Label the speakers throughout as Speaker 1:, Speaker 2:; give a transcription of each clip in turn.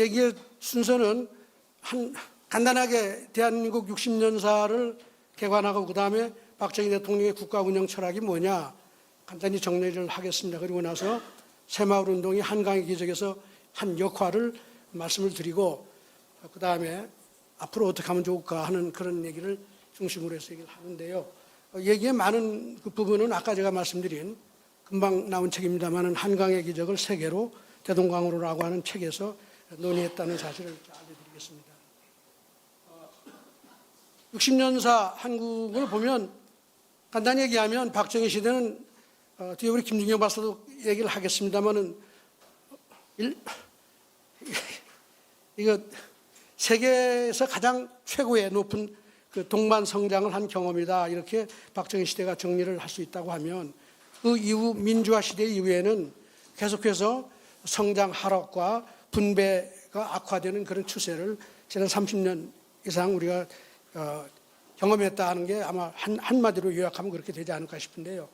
Speaker 1: 얘기의 순서는 간단하게 대한민국 60년사를 개관하고 그다음에 박정희 대통령의 국가 운영 철학이 뭐냐 간단히 정리를 하겠습니다. 그리고 나서 새마을운동이 한강의 기적에서 한 역할을 말씀을 드리고 그다음에 앞으로 어떻게 하면 좋을까 하는 그런 얘기를 중심으로 해서 얘기를 하는데요. 얘기의 많은 그 부분은 아까 제가 말씀드린 금방 나온 책입니다만 한강의 기적을 세계로 대동강으로라고 하는 책에서 논의했다는 사실을 알려드리겠습니다. 60년사 한국을 보면 간단히 얘기하면 박정희 시대는 뒤에 우리 김준경 박사도 얘기를 하겠습니다만은 이거 세계에서 가장 최고의 높은 그 동반 성장을 한 경험이다 이렇게 박정희 시대가 정리를 할 수 있다고 하면 그 이후 민주화 시대 이후에는 계속해서 성장 하락과 분배가 악화되는 그런 추세를 지난 30년 이상 우리가 경험했다 하는 게 아마 한마디로 요약하면 그렇게 되지 않을까 싶은데요.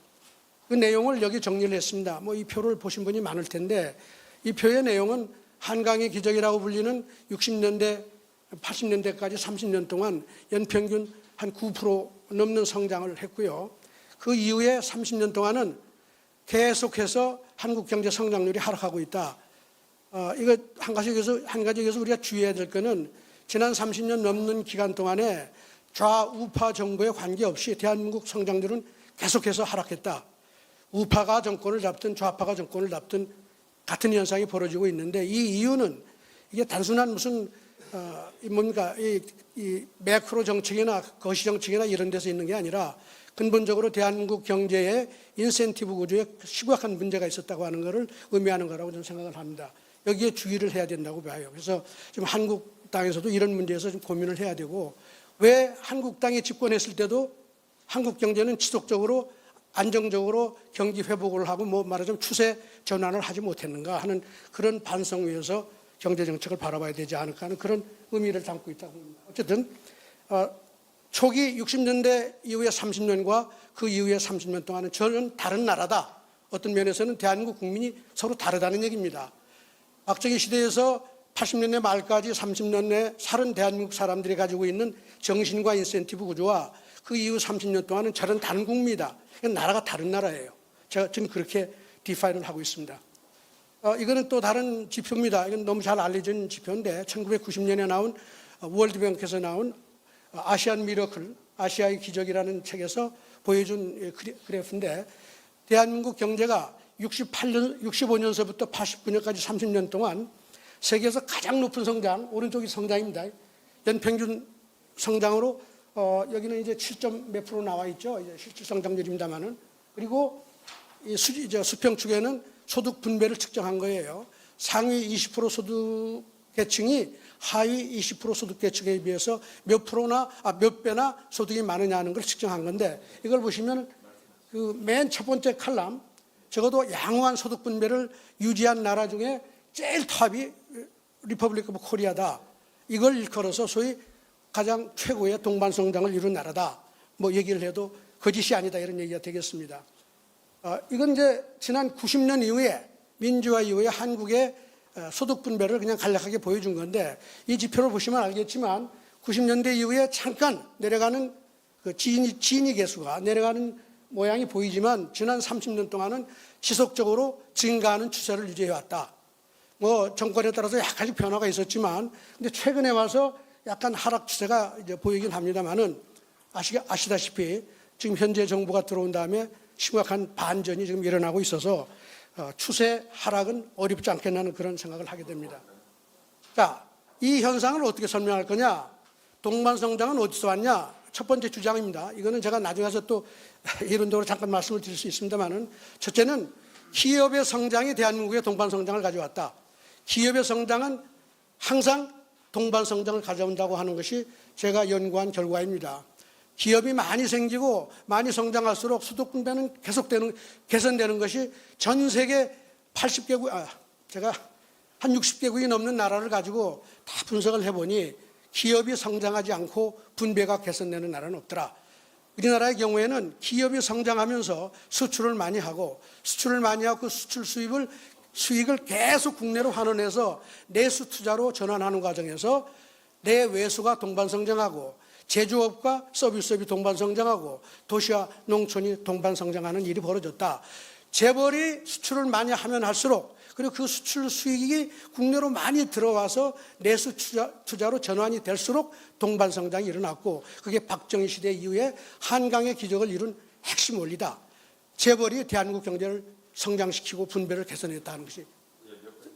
Speaker 1: 그 내용을 여기 정리를 했습니다. 뭐 이 표를 보신 분이 많을 텐데 이 표의 내용은 한강의 기적이라고 불리는 60년대, 80년대까지 30년 동안 연평균 한 9% 넘는 성장을 했고요. 그 이후에 30년 동안은 계속해서 한국 경제 성장률이 하락하고 있다. 이거 한 가지 여기서 우리가 주의해야 될 거는 지난 30년 넘는 기간 동안에 좌우파 정부에 관계없이 대한민국 성장률은 계속해서 하락했다. 우파가 정권을 잡든 좌파가 정권을 잡든 같은 현상이 벌어지고 있는데 이 이유는 이게 단순한 무슨 뭡니까 이 매크로 정책이나 거시 정책이나 이런 데서 있는 게 아니라 근본적으로 대한민국 경제의 인센티브 구조에 심각한 문제가 있었다고 하는 것을 의미하는 거라고 저는 생각을 합니다. 여기에 주의를 해야 된다고 봐요. 그래서 지금 한국당에서도 이런 문제에서 좀 고민을 해야 되고 왜 한국당이 집권했을 때도 한국 경제는 지속적으로 안정적으로 경기 회복을 하고 뭐 말하자면 추세 전환을 하지 못했는가 하는 그런 반성 위에서 경제 정책을 바라봐야 되지 않을까 하는 그런 의미를 담고 있다고 봅니다. 어쨌든 초기 60년대 이후의 30년과 그 이후의 30년 동안은 저는 다른 나라다. 어떤 면에서는 대한민국 국민이 서로 다르다는 얘기입니다. 박정희 시대에서 80년대 말까지 30년대 살은 대한민국 사람들이 가지고 있는 정신과 인센티브 구조와 그 이후 30년 동안은 저는 다른 국민이다. 나라가 다른 나라예요. 제가 지금 그렇게 디파인을 하고 있습니다. 이거는 또 다른 지표입니다. 이건 너무 잘 알려진 지표인데 1990년에 나온 월드뱅크에서 나온 아시안 미러클, 아시아의 기적이라는 책에서 보여준 그래프인데 대한민국 경제가 65년서부터 89년까지 30년 동안 세계에서 가장 높은 성장, 오른쪽이 성장입니다. 연평균 성장으로 여기는 이제 7점 몇 프로 나와 있죠. 이제 실질 성장률입니다만은 그리고 이 수평축에는 소득 분배를 측정한 거예요. 상위 20% 소득 계층이 하위 20% 소득 계층에 비해서 몇 배나 소득이 많으냐 하는 걸 측정한 건데 이걸 보시면 그 맨 첫 번째 칼럼 적어도 양호한 소득 분배를 유지한 나라 중에 제일 탑이 리퍼블릭 오브 코리아다. 이걸 일컬어서 소위 가장 최고의 동반 성장을 이룬 나라다. 뭐 얘기를 해도 거짓이 아니다 이런 얘기가 되겠습니다. 이건 이제 지난 90년 이후에 민주화 이후에 한국의 소득 분배를 그냥 간략하게 보여준 건데 이 지표를 보시면 알겠지만 90년대 이후에 잠깐 내려가는 그 지인이 개수가 내려가는 모양이 보이지만 지난 30년 동안은 지속적으로 증가하는 추세를 유지해왔다. 뭐 정권에 따라서 약간씩 변화가 있었지만 근데 최근에 와서 약간 하락 추세가 이제 보이긴 합니다만은 아시다시피 지금 현재 정부가 들어온 다음에 심각한 반전이 지금 일어나고 있어서 추세 하락은 어렵지 않겠나는 그런 생각을 하게 됩니다. 자, 이 현상을 어떻게 설명할 거냐? 동반성장은 어디서 왔냐? 첫 번째 주장입니다. 이거는 제가 나중에 가서 또 이론적으로 잠깐 말씀을 드릴 수 있습니다만은 첫째는 기업의 성장이 대한민국의 동반성장을 가져왔다. 기업의 성장은 항상 동반성장을 가져온다고 하는 것이 제가 연구한 결과입니다. 기업이 많이 생기고 많이 성장할수록 소득 분배는 개선되는 것이 전 세계 80개국, 제가 한 60개국이 넘는 나라를 가지고 다 분석을 해보니 기업이 성장하지 않고 분배가 개선되는 나라는 없더라. 우리나라의 경우에는 기업이 성장하면서 수출을 많이 하고 그 수출 수입을 수익을 계속 국내로 환원해서 내수 투자로 전환하는 과정에서 내외수가 동반성장하고 제조업과 서비스업이 동반성장하고 도시와 농촌이 동반성장하는 일이 벌어졌다. 재벌이 수출을 많이 하면 할수록 그리고 그 수출 수익이 국내로 많이 들어와서 내수 투자로 전환이 될수록 동반성장이 일어났고 그게 박정희 시대 이후에 한강의 기적을 이룬 핵심 원리다. 재벌이 대한민국 경제를 성장시키고 분배를 개선했다는 것이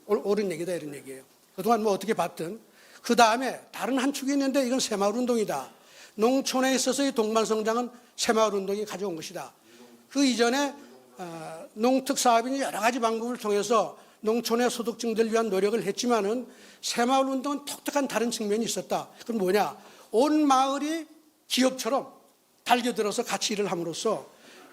Speaker 1: 옳은 얘기다 이런 얘기예요. 그동안 뭐 어떻게 봤든 그 다음에 다른 한 축이 있는데 이건 새마을운동이다. 농촌에 있어서의 동반성장은 새마을운동이 가져온 것이다. 그 이전에 농특사업이 여러 가지 방법을 통해서 농촌의 소득 증대를 위한 노력을 했지만은 새마을운동은 독특한 다른 측면이 있었다. 그건 뭐냐? 온 마을이 기업처럼 달겨들어서 같이 일을 함으로써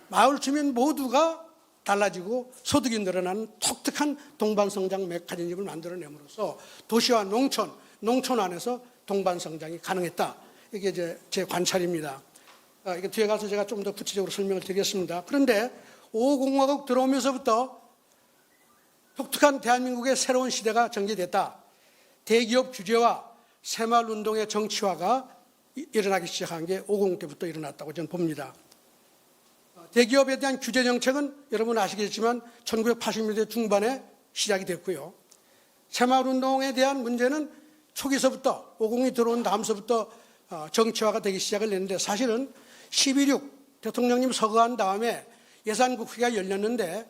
Speaker 1: 마을 주민 모두가 달라지고 소득이 늘어나는 독특한 동반성장 메커니즘을 만들어냄으로써 도시와 농촌 안에서 동반성장이 가능했다. 이게 이제 제 관찰입니다. 이게 뒤에 가서 제가 좀 더 구체적으로 설명을 드리겠습니다. 그런데 5공화국 들어오면서부터 독특한 대한민국의 새로운 시대가 전개됐다. 대기업 규제와 새마을운동의 정치화가 일어나기 시작한 게 50 때부터 일어났다고 저는 봅니다. 대기업에 대한 규제 정책은 여러분 아시겠지만 1980년대 중반에 시작이 됐고요. 새마을운동에 대한 문제는 초기서부터 50이 들어온 다음서부터 정치화가 되기 시작을 했는데 사실은 12.6 대통령님 서거한 다음에 예산국회가 열렸는데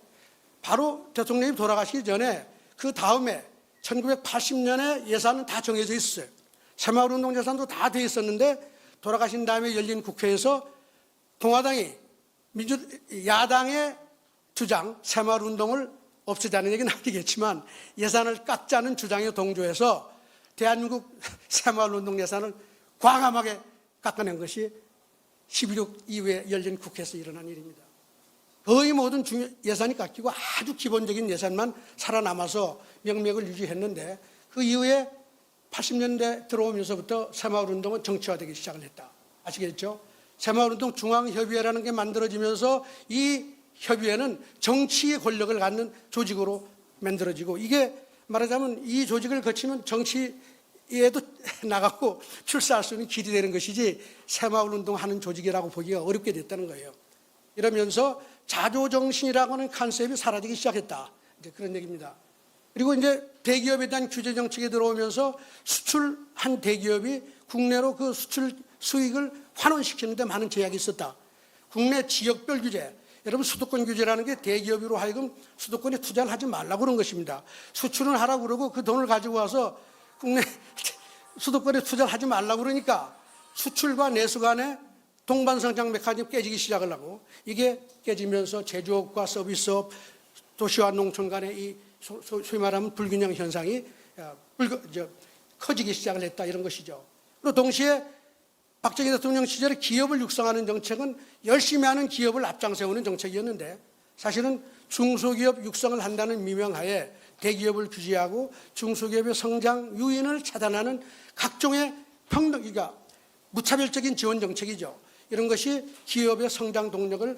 Speaker 1: 바로 대통령이 돌아가시기 전에 그 다음에 1980년에 예산은 다 정해져 있었어요. 새마을운동 예산도 다 돼 있었는데 돌아가신 다음에 열린 국회에서 공화당이 야당의 주장 새마을운동을 없애자는 얘기는 아니겠지만 예산을 깎자는 주장에 동조해서 대한민국 새마을운동 예산을 과감하게 깎아낸 것이 12.6 이후에 열린 국회에서 일어난 일입니다. 거의 모든 예산이 깎이고 아주 기본적인 예산만 살아남아서 명맥을 유지했는데 그 이후에 80년대 들어오면서부터 새마을운동은 정치화되기 시작을 했다. 아시겠죠? 새마을운동 중앙협의회라는 게 만들어지면서 이 협의회는 정치의 권력을 갖는 조직으로 만들어지고 이게 말하자면 이 조직을 거치면 정치에도 나가고 출사할 수 있는 길이 되는 것이지 새마을운동 하는 조직이라고 보기가 어렵게 됐다는 거예요. 이러면서 자조정신이라고 하는 컨셉이 사라지기 시작했다. 이제 그런 얘기입니다. 그리고 이제 대기업에 대한 규제 정책이 들어오면서 수출한 대기업이 국내로 그 수출 수익을 환원시키는 데 많은 제약이 있었다. 국내 지역별 규제, 여러분 수도권 규제라는 게 대기업으로 하여금 수도권에 투자를 하지 말라고 그런 것입니다. 수출은 하라고 그러고 그 돈을 가지고 와서 국내 수도권에 투자를 하지 말라고 그러니까 수출과 내수 간의 동반성장 메커니즘이 깨지기 시작을 하고 이게 깨지면서 제조업과 서비스업, 도시와 농촌 간의 이 소위 말하면 불균형 현상이 커지기 시작을 했다 이런 것이죠. 그리고 동시에 박정희 대통령 시절에 기업을 육성하는 정책은 열심히 하는 기업을 앞장세우는 정책이었는데 사실은 중소기업 육성을 한다는 미명하에 대기업을 규제하고 중소기업의 성장 유인을 차단하는 각종의 평등이가 무차별적인 지원 정책이죠. 이런 것이 기업의 성장 동력을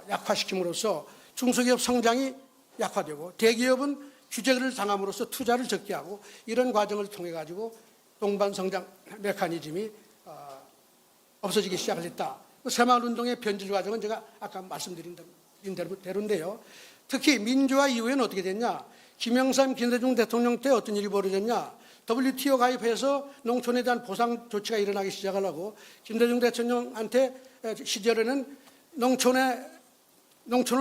Speaker 1: 약화시킴으로써 중소기업 성장이 약화되고 대기업은 규제를 당함으로써 투자를 적게 하고 이런 과정을 통해 가지고 동반성장 메커니즘이 없어지기 시작을 했다. 새마을운동의 변질 과정은 제가 아까 말씀드린 대로인데요. 특히 민주화 이후에는 어떻게 됐냐. 김영삼, 김대중 대통령 때 어떤 일이 벌어졌냐. WTO 가입해서 농촌에 대한 보상 조치가 일어나기 시작을 하고 김대중 대통령한테 시절에는 농촌을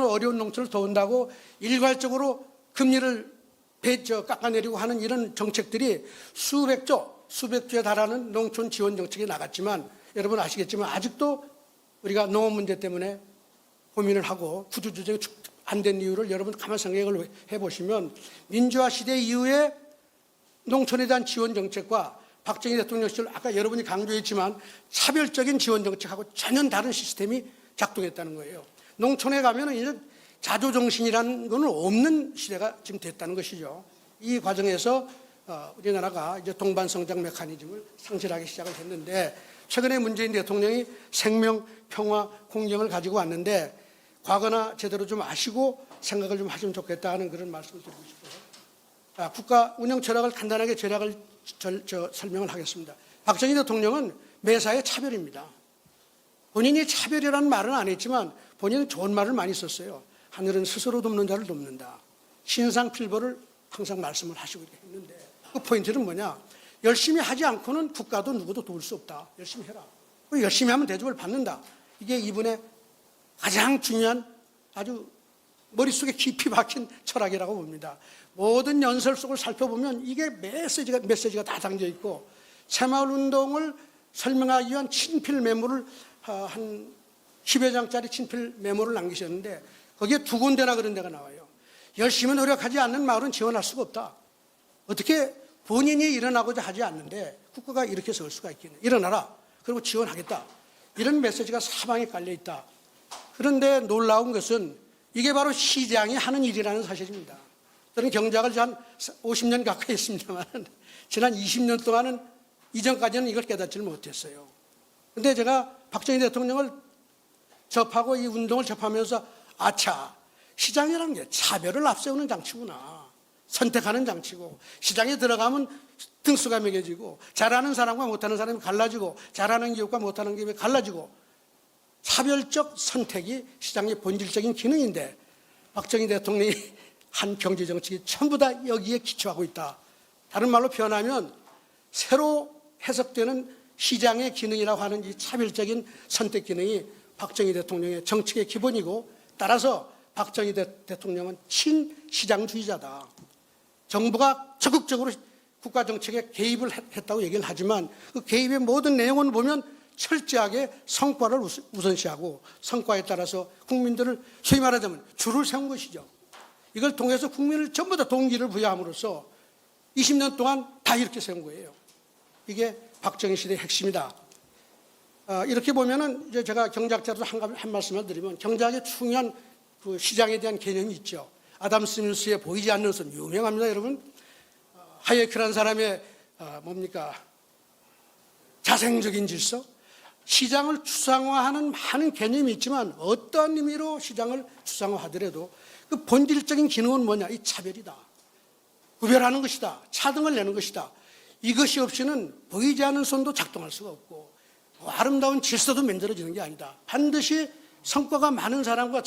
Speaker 1: 어려운 농촌을 도운다고 일괄적으로 금리를 깎아내리고 하는 이런 정책들이 수백조에 달하는 농촌 지원 정책이 나갔지만 여러분 아시겠지만 아직도 우리가 농업 문제 때문에 고민을 하고 구조조정이 안 된 이유를 여러분 가만 생각을 해보시면 민주화 시대 이후에 농촌에 대한 지원 정책과 박정희 대통령 시절 아까 여러분이 강조했지만 차별적인 지원 정책하고 전혀 다른 시스템이 작동했다는 거예요. 농촌에 가면은 이제 자조정신이라는 건 없는 시대가 지금 됐다는 것이죠. 이 과정에서 우리나라가 이제 동반성장 메커니즘을 상실하기 시작을 했는데 최근에 문재인 대통령이 생명, 평화, 공정을 가지고 왔는데 과거나 제대로 좀 아시고 생각을 좀 하시면 좋겠다 하는 그런 말씀을 드리고 싶어요. 국가 운영 철학을 간단하게 설명을 하겠습니다. 박정희 대통령은 매사에 차별입니다. 본인이 차별이라는 말은 안 했지만 본인은 좋은 말을 많이 썼어요. 하늘은 스스로 돕는 자를 돕는다. 신상필보를 항상 말씀을 하시고 했는데 그 포인트는 뭐냐? 열심히 하지 않고는 국가도 누구도 도울 수 없다. 열심히 해라. 열심히 하면 대접을 받는다. 이게 이분의 가장 중요한 아주 머릿속에 깊이 박힌 철학이라고 봅니다. 모든 연설 속을 살펴보면 이게 메시지가 다 담겨 있고 새마을운동을 설명하기 위한 친필 메모를 한 10여 장짜리 친필 메모를 남기셨는데 거기에 2군데나 그런 데가 나와요. 열심히 노력하지 않는 마을은 지원할 수가 없다. 어떻게 본인이 일어나고자 하지 않는데 국가가 이렇게 설 수가 있겠냐. 일어나라. 그리고 지원하겠다. 이런 메시지가 사방에 깔려 있다. 그런데 놀라운 것은 이게 바로 시장이 하는 일이라는 사실입니다. 저는 경제학을 한 50년 가까이 했습니다만 지난 20년 동안은 이전까지는 이걸 깨닫지를 못했어요. 그런데 제가 박정희 대통령을 접하고 이 운동을 접하면서 아차, 시장이라는 게 차별을 앞세우는 장치구나. 선택하는 장치고 시장에 들어가면 등수가 매겨지고 잘하는 사람과 못하는 사람이 갈라지고 잘하는 기업과 못하는 기업이 갈라지고 차별적 선택이 시장의 본질적인 기능인데 박정희 대통령이 한 경제정책이 전부 다 여기에 기초하고 있다. 다른 말로 표현하면 새로 해석되는 시장의 기능이라고 하는 이 차별적인 선택 기능이 박정희 대통령의 정책의 기본이고 따라서 박정희 대통령은 친시장주의자다. 정부가 적극적으로 국가 정책에 개입을 했다고 얘기를 하지만 그 개입의 모든 내용을 보면 철저하게 성과를 우선시하고 성과에 따라서 국민들을 소위 말하자면 줄을 세운 것이죠. 이걸 통해서 국민을 전부 다 동기를 부여함으로써 20년 동안 다 이렇게 세운 거예요. 이게 박정희 시대의 핵심이다. 이렇게 보면은 이제 제가 경제학자로서 한 말씀을 드리면 경제학의 중요한 그 시장에 대한 개념이 있죠. 아담 스미스의 보이지 않는 선 유명합니다, 여러분. 하이에크라는 사람의 자생적인 질서, 시장을 추상화하는 많은 개념이 있지만 어떠한 의미로 시장을 추상화하더라도 그 본질적인 기능은 뭐냐? 이 차별이다. 구별하는 것이다. 차등을 내는 것이다. 이것이 없이는 보이지 않는 선도 작동할 수가 없고 아름다운 질서도 만들어지는 게 아니다. 반드시 성과가 많은 사람과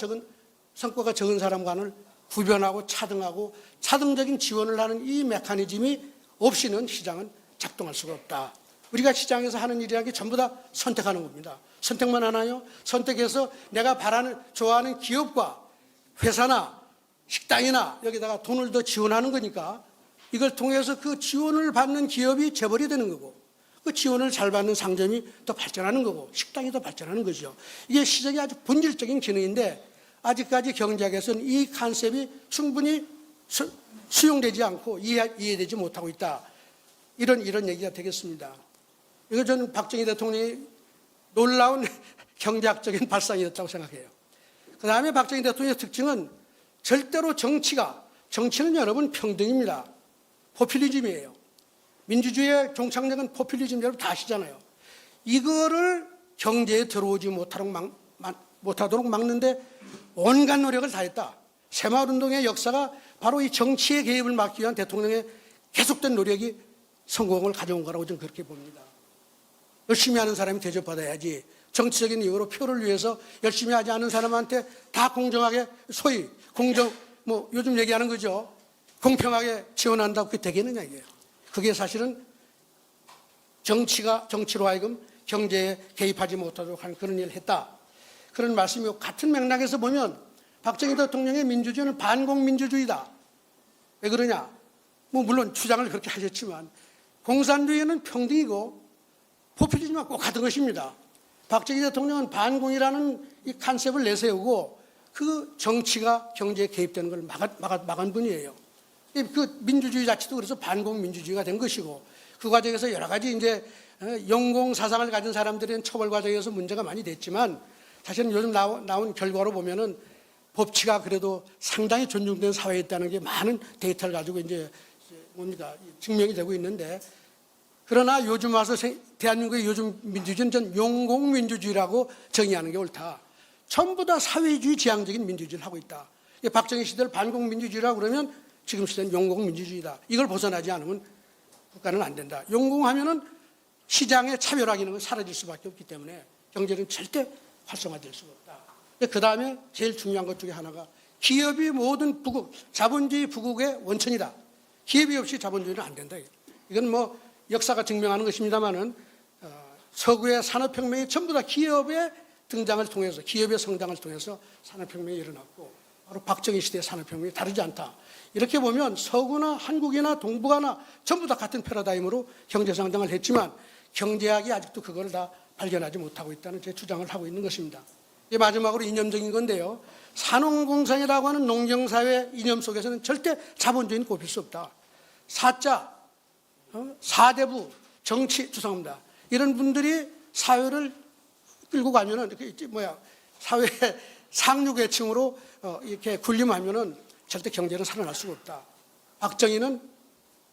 Speaker 1: 성과가 적은 사람과는 구별하고 차등하고 차등적인 지원을 하는 이 메커니즘이 없이는 시장은 작동할 수가 없다. 우리가 시장에서 하는 일이라는 게 전부 다 선택하는 겁니다. 선택만 하나요? 선택해서 내가 좋아하는 기업과 회사나 식당이나 여기다가 돈을 더 지원하는 거니까 이걸 통해서 그 지원을 받는 기업이 재벌이 되는 거고 그 지원을 잘 받는 상점이 더 발전하는 거고 식당이 더 발전하는 거죠. 이게 시장의 아주 본질적인 기능인데 아직까지 경제학에서는 이 컨셉이 충분히 수용되지 않고 이해되지 못하고 있다. 이런 얘기가 되겠습니다. 이거 저는 박정희 대통령이 놀라운 경제학적인 발상이었다고 생각해요. 그 다음에 박정희 대통령의 특징은 절대로 정치는 여러분 평등입니다. 포퓰리즘이에요. 민주주의의 종착역은 포퓰리즘 여러분 다 아시잖아요. 이거를 경제에 들어오지 못하도록 막는데 온갖 노력을 다했다. 새마을운동의 역사가 바로 이 정치의 개입을 막기 위한 대통령의 계속된 노력이 성공을 가져온 거라고 저는 그렇게 봅니다. 열심히 하는 사람이 대접받아야지 정치적인 이유로 표를 위해서 열심히 하지 않은 사람한테 다 공정하게 소위 요즘 얘기하는 거죠. 공평하게 지원한다고 그게 되겠느냐 이게요. 그게 사실은 정치로 하여금 경제에 개입하지 못하도록 하는 그런 일을 했다. 그런 말씀이고 같은 맥락에서 보면 박정희 대통령의 민주주의는 반공민주주의다. 왜 그러냐? 물론 주장을 그렇게 하셨지만 공산주의는 평등이고 포퓰리즘과 꼭 같은 것입니다. 박정희 대통령은 반공이라는 이 컨셉을 내세우고 그 정치가 경제에 개입되는 걸 막은 분이에요. 그 민주주의 자체도 그래서 반공민주주의가 된 것이고 그 과정에서 여러 가지 이제 영공 사상을 가진 사람들은 처벌 과정에서 문제가 많이 됐지만 사실은 요즘 나온 결과로 보면은 법치가 그래도 상당히 존중된 사회였다는 게 많은 데이터를 가지고 이제 증명이 되고 있는데 그러나 요즘 와서 대한민국의 요즘 민주주의는 전 용공민주주의라고 정의하는 게 옳다. 전부 다 사회주의 지향적인 민주주의를 하고 있다. 박정희 시대를 반공민주주의라고 그러면 지금 시대는 용공민주주의다. 이걸 벗어나지 않으면 국가는 안 된다. 용공하면은 시장의 차별화 기능은 사라질 수밖에 없기 때문에 경제는 절대 활성화될 수가 없다. 그 다음에 제일 중요한 것 중에 하나가 기업이 모든 부국, 자본주의 부국의 원천이다. 기업이 없이 자본주의는 안 된다. 이건 뭐 역사가 증명하는 것입니다만은 서구의 산업혁명이 전부 다 기업의 등장을 통해서, 기업의 성장을 통해서 산업혁명이 일어났고 바로 박정희 시대의 산업혁명이 다르지 않다. 이렇게 보면 서구나 한국이나 동북아나 전부 다 같은 패러다임으로 경제성장을 했지만 경제학이 아직도 그걸 다 발견하지 못하고 있다는 제 주장을 하고 있는 것입니다. 마지막으로 이념적인 건데요. 산업공산이라고 하는 농경사회 이념 속에서는 절대 자본주의는 꼽힐 수 없다. 사자, 사대부, 정치, 죄송합니다. 이런 분들이 사회를 끌고 가면은, 사회 상류계층으로 이렇게 군림하면은 절대 경제는 살아날 수가 없다. 박정희는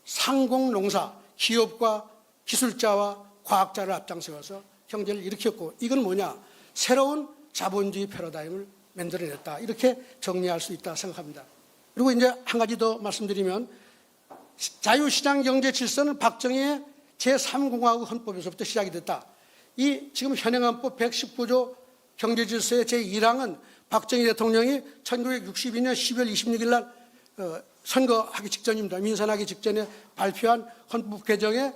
Speaker 1: 상공농사, 기업과 기술자와 과학자를 앞장세워서 경제를 일으켰고, 이건 뭐냐? 새로운 자본주의 패러다임을 만들어냈다. 이렇게 정리할 수 있다 생각합니다. 그리고 이제 한 가지 더 말씀드리면 자유시장 경제 질서는 박정희의 제3공화국 헌법에서부터 시작이 됐다. 이 지금 현행 헌법 119조 경제 질서의 제1항은 박정희 대통령이 1962년 12월 26일 날 선거하기 직전입니다. 민선하기 직전에 발표한 헌법 개정에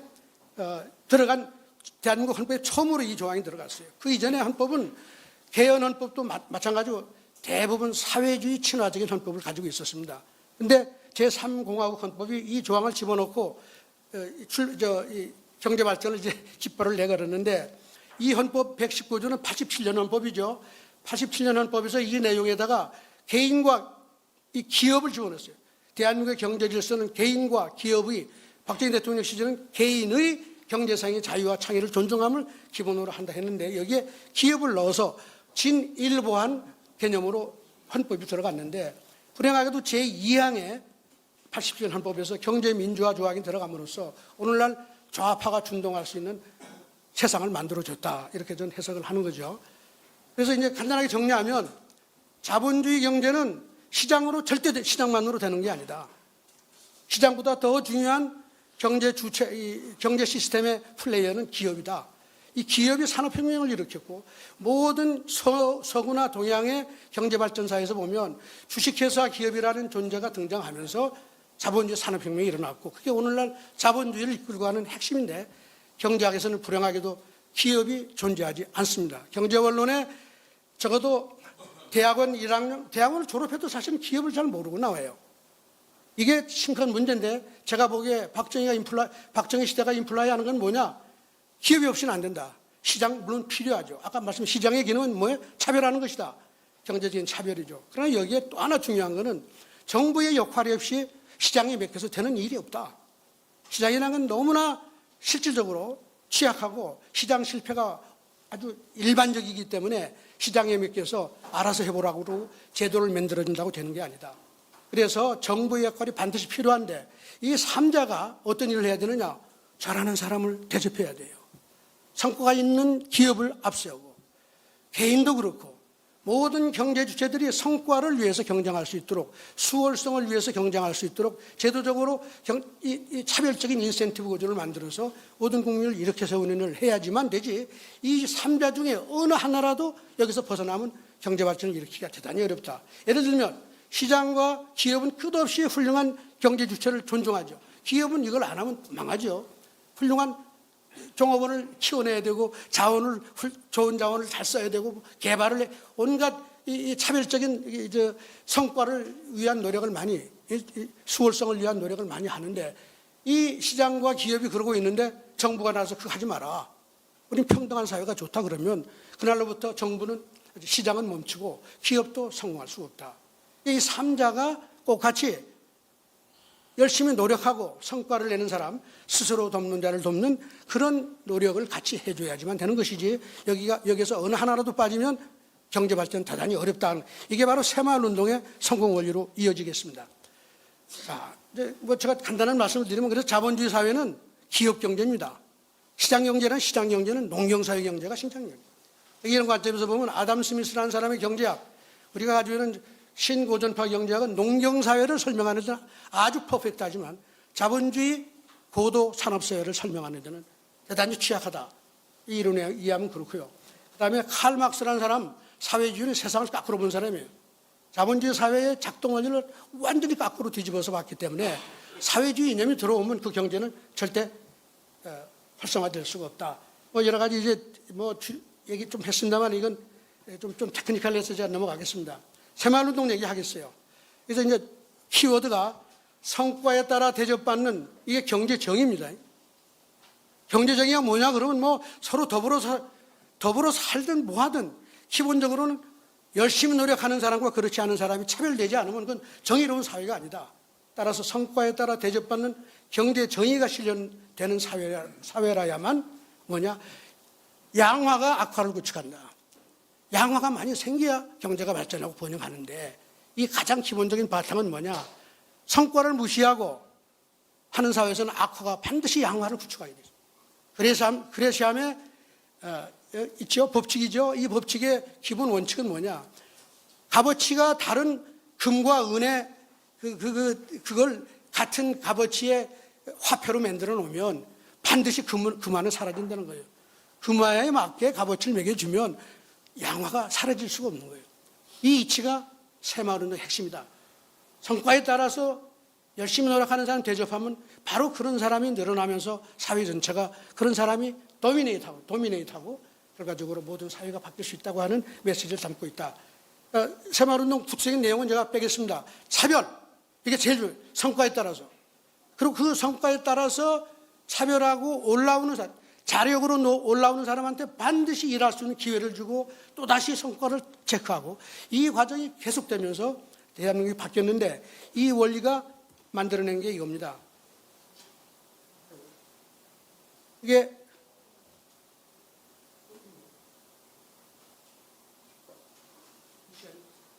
Speaker 1: 들어간 대한민국 헌법에 처음으로 이 조항이 들어갔어요. 그 이전의 헌법은 개헌 헌법도 마찬가지로 대부분 사회주의 친화적인 헌법을 가지고 있었습니다. 그런데 제3공화국 헌법이 이 조항을 집어넣고 경제 발전을 이제 깃발을 내걸었는데 이 헌법 119조는 87년 헌법이죠. 87년 헌법에서 이 내용에다가 개인과 이 기업을 집어넣었어요. 대한민국의 경제 질서는 개인과 기업의, 박정희 대통령 시절은 개인의 경제상의 자유와 창의를 존중함을 기본으로 한다 했는데 여기에 기업을 넣어서 진일보한 개념으로 헌법이 들어갔는데 불행하게도 제2항에 87년 헌법에서 경제민주화 조항이 들어감으로써 오늘날 좌파가 준동할 수 있는 세상을 만들어줬다. 이렇게 전 해석을 하는 거죠. 그래서 이제 간단하게 정리하면 자본주의 경제는 시장으로 절대 시장만으로 되는 게 아니다. 시장보다 더 중요한 경제 주체, 이 경제 시스템의 플레이어는 기업이다. 이 기업이 산업혁명을 일으켰고 모든 서구나 동양의 경제발전사에서 보면 주식회사 기업이라는 존재가 등장하면서 자본주의 산업혁명이 일어났고 그게 오늘날 자본주의를 이끌고 가는 핵심인데 경제학에서는 불행하게도 기업이 존재하지 않습니다. 경제원론에 적어도 대학원 1학년, 대학원을 졸업해도 사실은 기업을 잘 모르고 나와요. 이게 심각한 문제인데 제가 보기에 박정희 시대가 인플라이 하는 건 뭐냐? 기업이 없이는 안 된다. 시장 물론 필요하죠. 아까 말씀드린 시장의 기능은 뭐예요? 차별하는 것이다. 경제적인 차별이죠. 그러나 여기에 또 하나 중요한 거는 정부의 역할이 없이 시장에 맡겨서 되는 일이 없다. 시장이라는 건 너무나 실질적으로 취약하고 시장 실패가 아주 일반적이기 때문에 시장에 맡겨서 알아서 해보라고 그러고 제도를 만들어준다고 되는 게 아니다. 그래서 정부의 역할이 반드시 필요한데 이 3자가 어떤 일을 해야 되느냐? 잘하는 사람을 대접해야 돼요. 성과가 있는 기업을 앞세우고 개인도 그렇고 모든 경제 주체들이 성과를 위해서 경쟁할 수 있도록 수월성을 위해서 경쟁할 수 있도록 제도적으로 이 차별적인 인센티브 구조를 만들어서 모든 국민을 이렇게 세우는 일을 해야지만 되지 이 3자 중에 어느 하나라도 여기서 벗어나면 경제발전을 일으키기가 대단히 어렵다. 예를 들면 시장과 기업은 끝없이 훌륭한 경제 주체를 존중하죠. 기업은 이걸 안 하면 망하죠. 훌륭한 종업원을 키워내야 되고 좋은 자원을 잘 써야 되고 개발을 해 온갖 이 차별적인 성과를 위한 노력을 많이 수월성을 위한 노력을 많이 하는데 이 시장과 기업이 그러고 있는데 정부가 나와서 그거 하지 마라. 우린 평등한 사회가 좋다 그러면 그날로부터 정부는 시장은 멈추고 기업도 성공할 수가 없다. 이 3자가 꼭 같이 열심히 노력하고 성과를 내는 사람, 스스로 돕는 자를 돕는 그런 노력을 같이 해줘야지만 되는 것이지 여기서 어느 하나라도 빠지면 경제발전 대단히 어렵다. 이게 바로 새마을운동의 성공 원리로 이어지겠습니다. 자, 이제 제가 간단한 말씀을 드리면 그래서 자본주의 사회는 기업 경제입니다. 시장 경제는 농경사회 경제가 신창경제. 이런 관점에서 보면 아담 스미스라는 사람의 경제학, 우리가 가지고 있는 신고전파 경제학은 농경사회를 설명하는 데는 아주 퍼펙트하지만 자본주의 고도 산업사회를 설명하는 데는 대단히 취약하다. 이 이론에 이해하면 그렇고요. 그다음에 칼 막스라는 사람, 사회주의는 세상을 거꾸로 본 사람이에요. 자본주의 사회의 작동 원리를 완전히 거꾸로 뒤집어서 봤기 때문에 사회주의 이념이 들어오면 그 경제는 절대 활성화될 수가 없다. 뭐 여러 가지 이제 뭐 얘기 좀 했습니다만 이건 좀 테크니컬해서 제가 넘어가겠습니다. 새마을운동 얘기하겠어요. 그래서 이제 키워드가 성과에 따라 대접받는 이게 경제정의입니다. 경제정의가 뭐냐 그러면 뭐 서로 더불어 살든 뭐 하든 기본적으로는 열심히 노력하는 사람과 그렇지 않은 사람이 차별되지 않으면 그건 정의로운 사회가 아니다. 따라서 성과에 따라 대접받는 경제 정의가 실현되는 사회라야만 뭐냐? 양화가 악화를 구축한다. 양화가 많이 생겨야 경제가 발전하고 번영하는데 이 가장 기본적인 바탕은 뭐냐? 성과를 무시하고 하는 사회에서는 악화가 반드시 양화를 구축하게 되죠. 그레시암의 있죠? 법칙이죠. 이 법칙의 기본 원칙은 뭐냐? 값어치가 다른 금과 은의 그걸 같은 값어치의 화폐로 만들어 놓으면 반드시 금화는 사라진다는 거예요. 금화에 맞게 값어치를 매겨주면 양화가 사라질 수가 없는 거예요. 이 이치가 새마을운동의 핵심이다. 성과에 따라서 열심히 노력하는 사람 대접하면 바로 그런 사람이 늘어나면서 사회 전체가 그런 사람이 도미네이트하고 결과적으로 모든 사회가 바뀔 수 있다고 하는 메시지를 담고 있다. 새마을운동 구체적인 내용은 제가 빼겠습니다. 차별, 이게 제일 중요해요. 성과에 따라서. 그리고 그 성과에 따라서 차별하고 올라오는 사람, 자력으로 올라오는 사람한테 반드시 일할 수 있는 기회를 주고 또다시 성과를 체크하고 이 과정이 계속되면서 대한민국이 바뀌었는데 이 원리가 만들어낸 게 이겁니다. 이게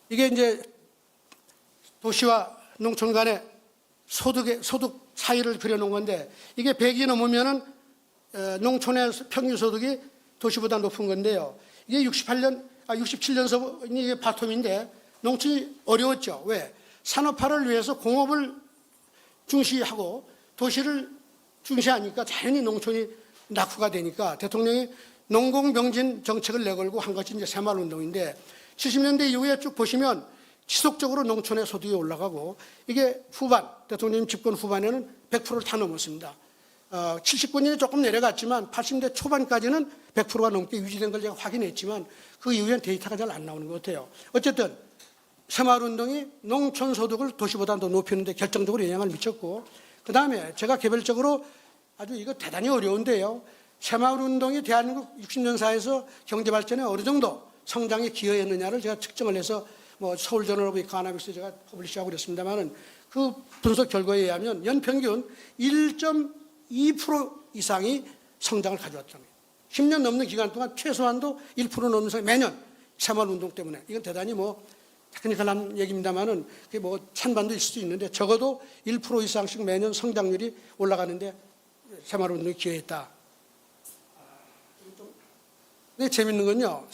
Speaker 1: 이제 도시와 농촌 간의 소득 차이를 그려놓은 건데 이게 100이 넘으면은 농촌의 평균 소득이 도시보다 높은 건데요. 이게 67년서 이게 바텀인데 농촌이 어려웠죠. 왜? 산업화를 위해서 공업을 중시하고 도시를 중시하니까 자연히 농촌이 낙후가 되니까 대통령이 농공병진 정책을 내걸고 한 것이 이제 새마을운동인데 70년대 이후에 쭉 보시면 지속적으로 농촌의 소득이 올라가고 이게 대통령 집권 후반에는 100%를 다 넘었습니다. 79년에 조금 내려갔지만 80년대 초반까지는 100%가 넘게 유지된 걸 제가 확인했지만 그 이후엔 데이터가 잘 안 나오는 것 같아요. 어쨌든 새마을운동이 농촌 소득을 도시보다 더 높이는 데 결정적으로 영향을 미쳤고 그 다음에 제가 개별적으로 아주 이거 대단히 어려운데요. 새마을운동이 대한민국 60년사에서 경제발전에 어느 정도 성장에 기여했느냐를 제가 측정을 해서 뭐 서울저널 오브 이코노믹스 제가 퍼블리시하고 그랬습니다만은 그 분석 결과에 의하면 연평균 1.2% 이상이 성장을 가져왔다는 거예요. 10년 넘는 기간 동안 최소한도 1% 넘는 성장 매년 새마을운동 때문에 이건 대단히 뭐 테크니컬한 얘기입니다만은 그게 뭐 찬반도 있을 수 있는데 적어도 1% 이상씩 매년 성장률이 올라가는데 새마을운동이 기여했다. 근데 재밌는 건요.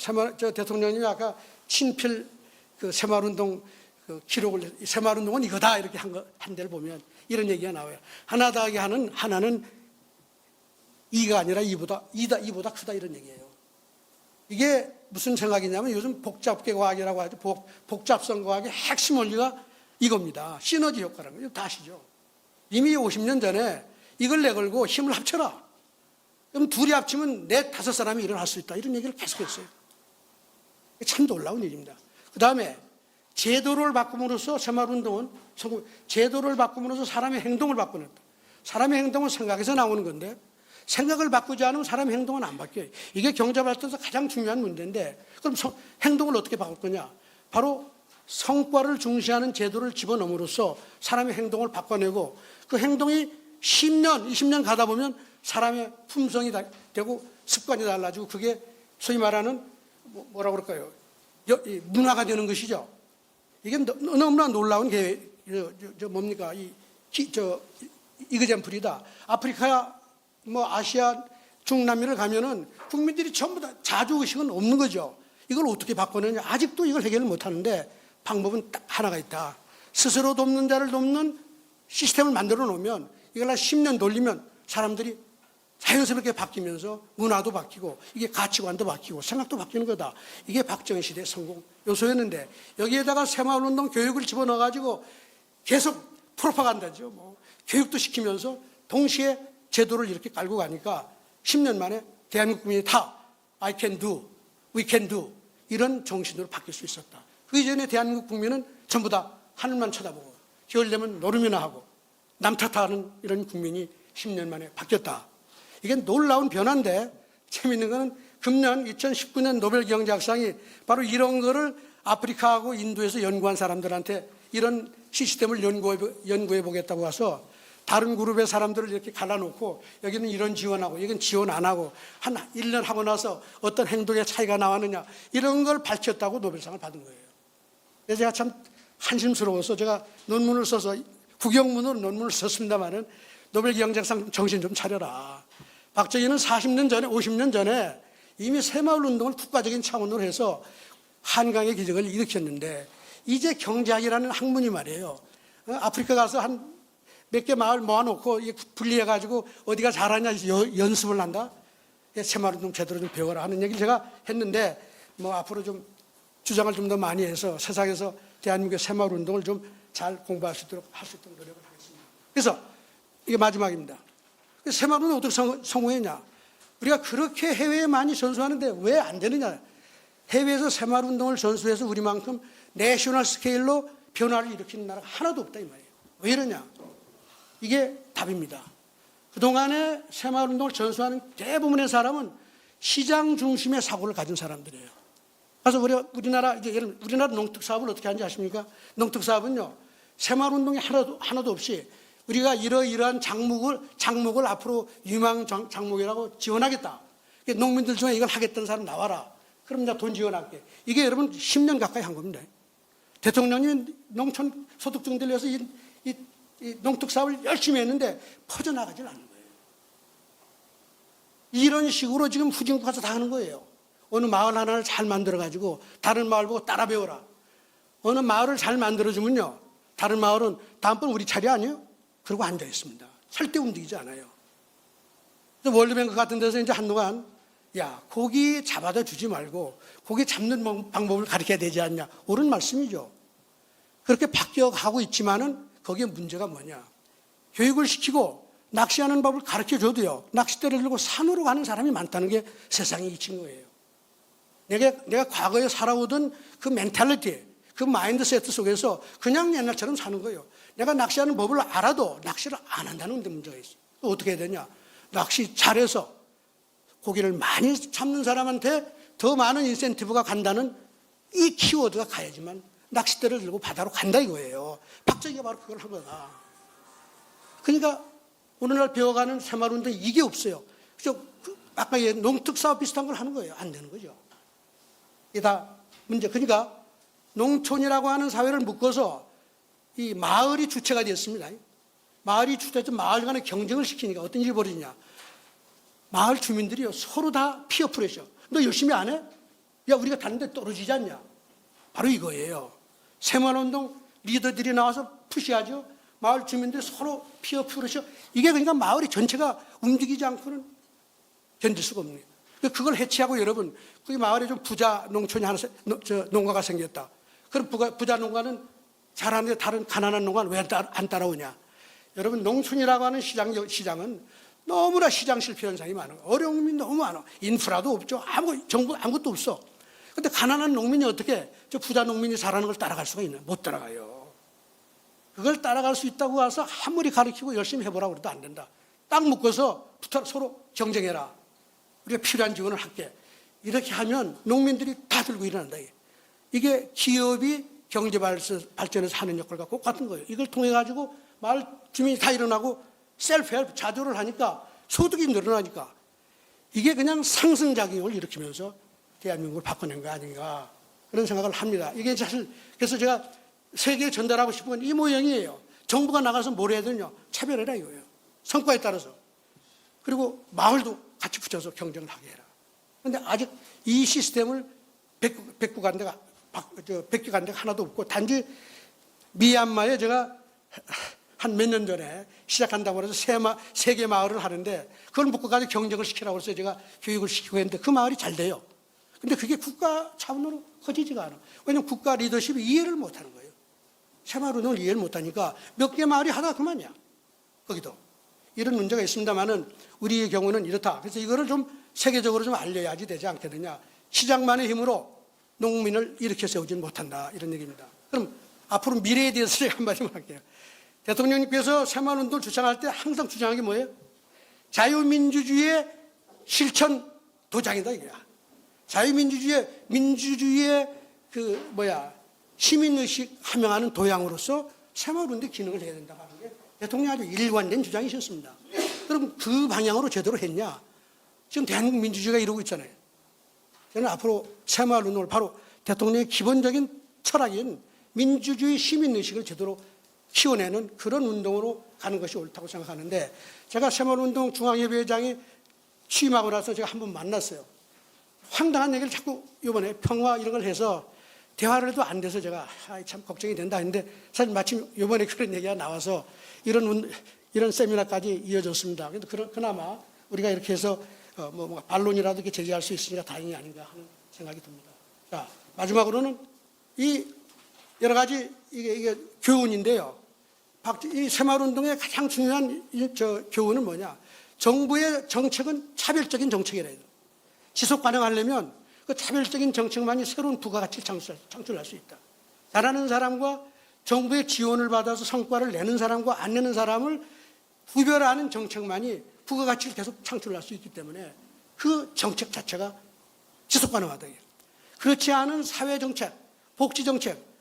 Speaker 1: 대통령님이 아까 친필 그 새마을운동 그 기록을 새마을운동은 이거다 이렇게 한 데를 보면 이런 얘기가 나와요. 하나 더하기 하나는 2가 아니라 2보다 크다 이런 얘기예요. 이게 무슨 생각이냐면 요즘 복잡계 과학이라고 하죠. 복잡성 과학의 핵심 원리가 이겁니다. 시너지 효과라는 거예요. 다 아시죠? 이미 50년 전에 이걸 내걸고 힘을 합쳐라. 그럼 둘이 합치면 4-5사람이 일어날 수 있다. 이런 얘기를 계속했어요. 참 놀라운 일입니다. 그 다음에 제도를 바꿈으로써 새마을운동은 제도를 바꿈으로써 사람의 행동을 바꾸는 것. 사람의 행동은 생각에서 나오는 건데 생각을 바꾸지 않으면 사람의 행동은 안 바뀌어요. 이게 경제발전에서 가장 중요한 문제인데 그럼 행동을 어떻게 바꿀 거냐. 바로 성과를 중시하는 제도를 집어넣음으로써 사람의 행동을 바꿔내고 그 행동이 10년, 20년 가다 보면 사람의 품성이 되고 습관이 달라지고 그게 소위 말하는 뭐라고 그럴까요? 문화가 되는 것이죠. 이게 너무나 놀라운 뭡니까? 이그젠플이다. 아프리카, 아시아, 중남미를 가면은 국민들이 전부 다 자주의식은 없는 거죠. 이걸 어떻게 바꿔내냐. 아직도 이걸 해결을 못 하는데 방법은 딱 하나가 있다. 스스로 돕는 자를 돕는 시스템을 만들어 놓으면 이걸 한 10년 돌리면 사람들이 자연스럽게 바뀌면서 문화도 바뀌고 이게 가치관도 바뀌고 생각도 바뀌는 거다. 이게 박정희 시대의 성공 요소였는데 여기에다가 새마을운동 교육을 집어넣어가지고 계속 프로파간다죠. 뭐 교육도 시키면서 동시에 제도를 이렇게 깔고 가니까 10년 만에 대한민국 국민이 다 I can do, we can do 이런 정신으로 바뀔 수 있었다. 그 이전에 대한민국 국민은 전부 다 하늘만 쳐다보고 겨울 되면 노름이나 하고 남 탓하는 이런 국민이 10년 만에 바뀌었다. 이게 놀라운 변화인데 재미있는 거는 금년 2019년 노벨 경제학상이 바로 이런 거를 아프리카하고 인도에서 연구한 사람들한테 이런 시스템을 연구해 보겠다고 와서 다른 그룹의 사람들을 이렇게 갈라놓고 여기는 이런 지원하고 여기는 지원 안 하고 한 1년 하고 나서 어떤 행동의 차이가 나왔느냐 이런 걸 밝혔다고 노벨상을 받은 거예요. 그래서 제가 참 한심스러워서 제가 논문을 써서 국영문으로 논문을 썼습니다마는 노벨 경제학상 정신 좀 차려라. 박정희는 40년 전에 50년 전에 이미 새마을운동을 국가적인 차원으로 해서 한강의 기적을 일으켰는데 이제 경제학이라는 학문이 말이에요. 아프리카 가서 한 몇 개 마을 모아놓고 분리해가지고 어디가 잘하냐 연습을 한다. 새마을운동 제대로 좀 배워라 하는 얘기를 제가 했는데 뭐 앞으로 좀 주장을 좀 더 많이 해서 세상에서 대한민국의 새마을운동을 좀 잘 공부할 수 있도록 노력을 하겠습니다. 그래서 이게 마지막입니다. 새마을운동 어떻게 성공했냐? 우리가 그렇게 해외에 많이 전수하는데 왜 안 되느냐? 해외에서 새마을운동을 전수해서 우리만큼 내셔널 스케일로 변화를 일으키는 나라가 하나도 없다 이 말이에요. 왜 이러냐? 이게 답입니다. 그동안에 새마을운동을 전수하는 대부분의 사람은 시장 중심의 사고를 가진 사람들이에요. 그래서 우리나라 농특사업을 어떻게 하는지 아십니까? 농특사업은요, 새마을운동이 하나도 없이 우리가 이러이러한 작목을 앞으로 유망 작목이라고 지원하겠다. 농민들 중에 이걸 하겠다는 사람 나와라. 그럼 내가 돈 지원할게. 이게 여러분 10년 가까이 한 겁니다. 대통령이 농촌 소득 증대를 위해서 이 농특사업을 열심히 했는데 퍼져나가질 않는 거예요. 이런 식으로 지금 후진국 가서 다 하는 거예요. 어느 마을 하나를 잘 만들어가지고 다른 마을 보고 따라 배워라. 어느 마을을 잘 만들어주면요, 다른 마을은 다음번 우리 차례 아니에요? 그러고 앉아 있습니다. 절대 움직이지 않아요. 월드뱅크 같은 데서 이제 한동안 야, 고기 잡아다 주지 말고 고기 잡는 방법을 가르쳐야 되지 않냐. 옳은 말씀이죠. 그렇게 바뀌어가고 있지만은 거기에 문제가 뭐냐. 교육을 시키고 낚시하는 법을 가르쳐줘도요, 낚싯대를 들고 산으로 가는 사람이 많다는 게 세상에 이친 거예요. 내가 과거에 살아오던 그 멘탈리티, 그 마인드 세트 속에서 그냥 옛날처럼 사는 거예요. 내가 낚시하는 법을 알아도 낚시를 안 한다는 데 문제가 있어요. 어떻게 해야 되냐. 낚시 잘해서 고기를 많이 잡는 사람한테 더 많은 인센티브가 간다는 이 키워드가 가야지만 낚싯대를 들고 바다로 간다 이거예요. 박정희가 바로 그걸 한 거다. 그러니까 오늘날 배워가는 새마을운동이 이게 없어요. 그래서 아까 농특사업 비슷한 걸 하는 거예요. 안 되는 거죠. 이게 다 문제. 그러니까 농촌이라고 하는 사회를 묶어서 이 마을이 주체가 되었습니다. 마을이 주체해서 마을 간의 경쟁을 시키니까 어떤 일이 벌어지냐. 마을 주민들이요, 서로 다 피어 프레셔. 너 열심히 안 해? 야, 우리가 다른 데 떨어지지 않냐? 바로 이거예요. 새마을운동 리더들이 나와서 푸시하죠. 마을 주민들이 서로 피어 프레셔. 이게 그러니까 마을이 전체가 움직이지 않고는 견딜 수가 없는 거예요. 그걸 해치하고 여러분, 그 마을에 좀 부자 농촌이 하나, 농가가 생겼다. 그럼 부자 농가는 잘하는데 다른 가난한 농가는 왜 안 따라오냐? 여러분, 농촌이라고 하는 시장은 너무나 시장 실패 현상이 많아요. 어려움이 너무 많아. 인프라도 없죠. 정부 아무것도 없어. 근데 가난한 농민이 어떻게 저 부자 농민이 잘하는 걸 따라갈 수가 있나? 못 따라가요. 그걸 따라갈 수 있다고 와서 아무리 가르치고 열심히 해보라고 해도 안 된다. 딱 묶어서 서로 경쟁해라. 우리가 필요한 지원을 할게. 이렇게 하면 농민들이 다 들고 일어난다. 이게 기업이 경제 발전에서 하는 역할과 똑같은 거예요. 이걸 통해 가지고 마을 주민이 다 일어나고 셀프헬프 자조를 하니까 소득이 늘어나니까 이게 그냥 상승작용을 일으키면서 대한민국을 바꿔낸 거 아닌가 그런 생각을 합니다. 이게 사실 그래서 제가 세계에 전달하고 싶은 건 이 모양이에요. 정부가 나가서 뭘 해야 되냐. 차별해라 이거예요. 성과에 따라서. 그리고 마을도 같이 붙여서 경쟁을 하게 해라. 그런데 아직 이 시스템을 뱉고 간 데가 베껴 간 데가 하나도 없고, 단지 미얀마에 제가 한 몇 년 전에 시작한다고 해서 세 개 마을을 하는데, 그걸 묶어가지고 경쟁을 시키라고 해서 제가 교육을 시키고 했는데 그 마을이 잘 돼요. 근데 그게 국가 차원으로 커지지가 않아. 왜냐하면 국가 리더십이 이해를 못하는 거예요. 새마을운동을 이해를 못하니까 몇 개 마을이 하다 그만이야. 거기도 이런 문제가 있습니다만은 우리의 경우는 이렇다. 그래서 이거를 좀 세계적으로 좀 알려야지 되지 않겠느냐. 시장만의 힘으로 농민을 일으켜 세우지는 못한다, 이런 얘기입니다. 그럼 앞으로 미래에 대해서 제가 한마디만 할게요. 대통령님께서 새마을운동을 주장할 때 항상 주장한 게 뭐예요? 자유민주주의의 실천 도장이다, 이거야. 민주주의의 시민의식 함양하는 도양으로서 새마을운동의 기능을 해야 된다고 하는 게 대통령이 아주 일관된 주장이셨습니다. 그럼 그 방향으로 제대로 했냐? 지금 대한민국 민주주의가 이러고 있잖아요. 저는 앞으로 새마을운동을 바로 대통령의 기본적인 철학인 민주주의 시민의식을 제대로 키워내는 그런 운동으로 가는 것이 옳다고 생각하는데, 제가 새마을운동 중앙협의회장이 취임하고 나서 제가 한번 만났어요. 황당한 얘기를 자꾸 이번에 평화 이런 걸 해서 대화를 해도 안 돼서 제가 참 걱정이 된다 했는데, 사실 마침 이번에 그런 얘기가 나와서 이런 세미나까지 이어졌습니다. 그래도 그나마 우리가 이렇게 해서 반론이라도 이렇게 제기할 수 있으니까 다행이 아닌가 하는 생각이 듭니다. 자, 마지막으로는 이 여러 가지 이게 교훈인데요. 이 새마을운동의 가장 중요한 교훈은 뭐냐? 정부의 정책은 차별적인 정책이라 해요. 지속 가능하려면 그 차별적인 정책만이 새로운 부가가치를 창출할 수 있다. 잘하는 사람과 정부의 지원을 받아서 성과를 내는 사람과 안 내는 사람을 구별하는 정책만이 부가가치를 계속 창출할 수 있기 때문에 그 정책 자체가 지속 가능하다. 그렇지 않은 사회정책, 복지정책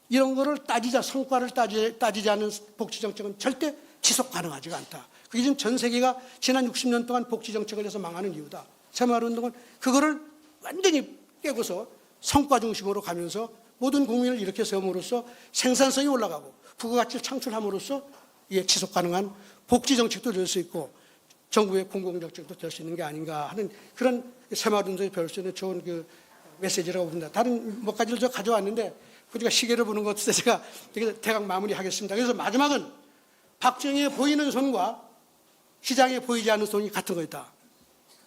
Speaker 1: 이런 거를 성과를 따지지 않는 복지정책은 절대 지속 가능하지가 않다. 그게 지금 전 세계가 지난 60년 동안 복지정책을 해서 망하는 이유다. 새마을운동은 그거를 완전히 깨고서 성과 중심으로 가면서 모든 국민을 일으켜 세움으로써 생산성이 올라가고 부가가치를 창출함으로써 지속 가능한 복지정책도 될 수 있고 정부의 공공정책도 될 수 있는 게 아닌가 하는 그런 새마을운동에 배울 수 있는 좋은 그 메시지라고 봅니다. 다른 몇 가지를 저 가져왔는데 우리가 시계를 보는 것 같아서 제가 대강 마무리하겠습니다. 그래서 마지막은 박정희의 보이는 손과 시장에 보이지 않는 손이 같은 거였다.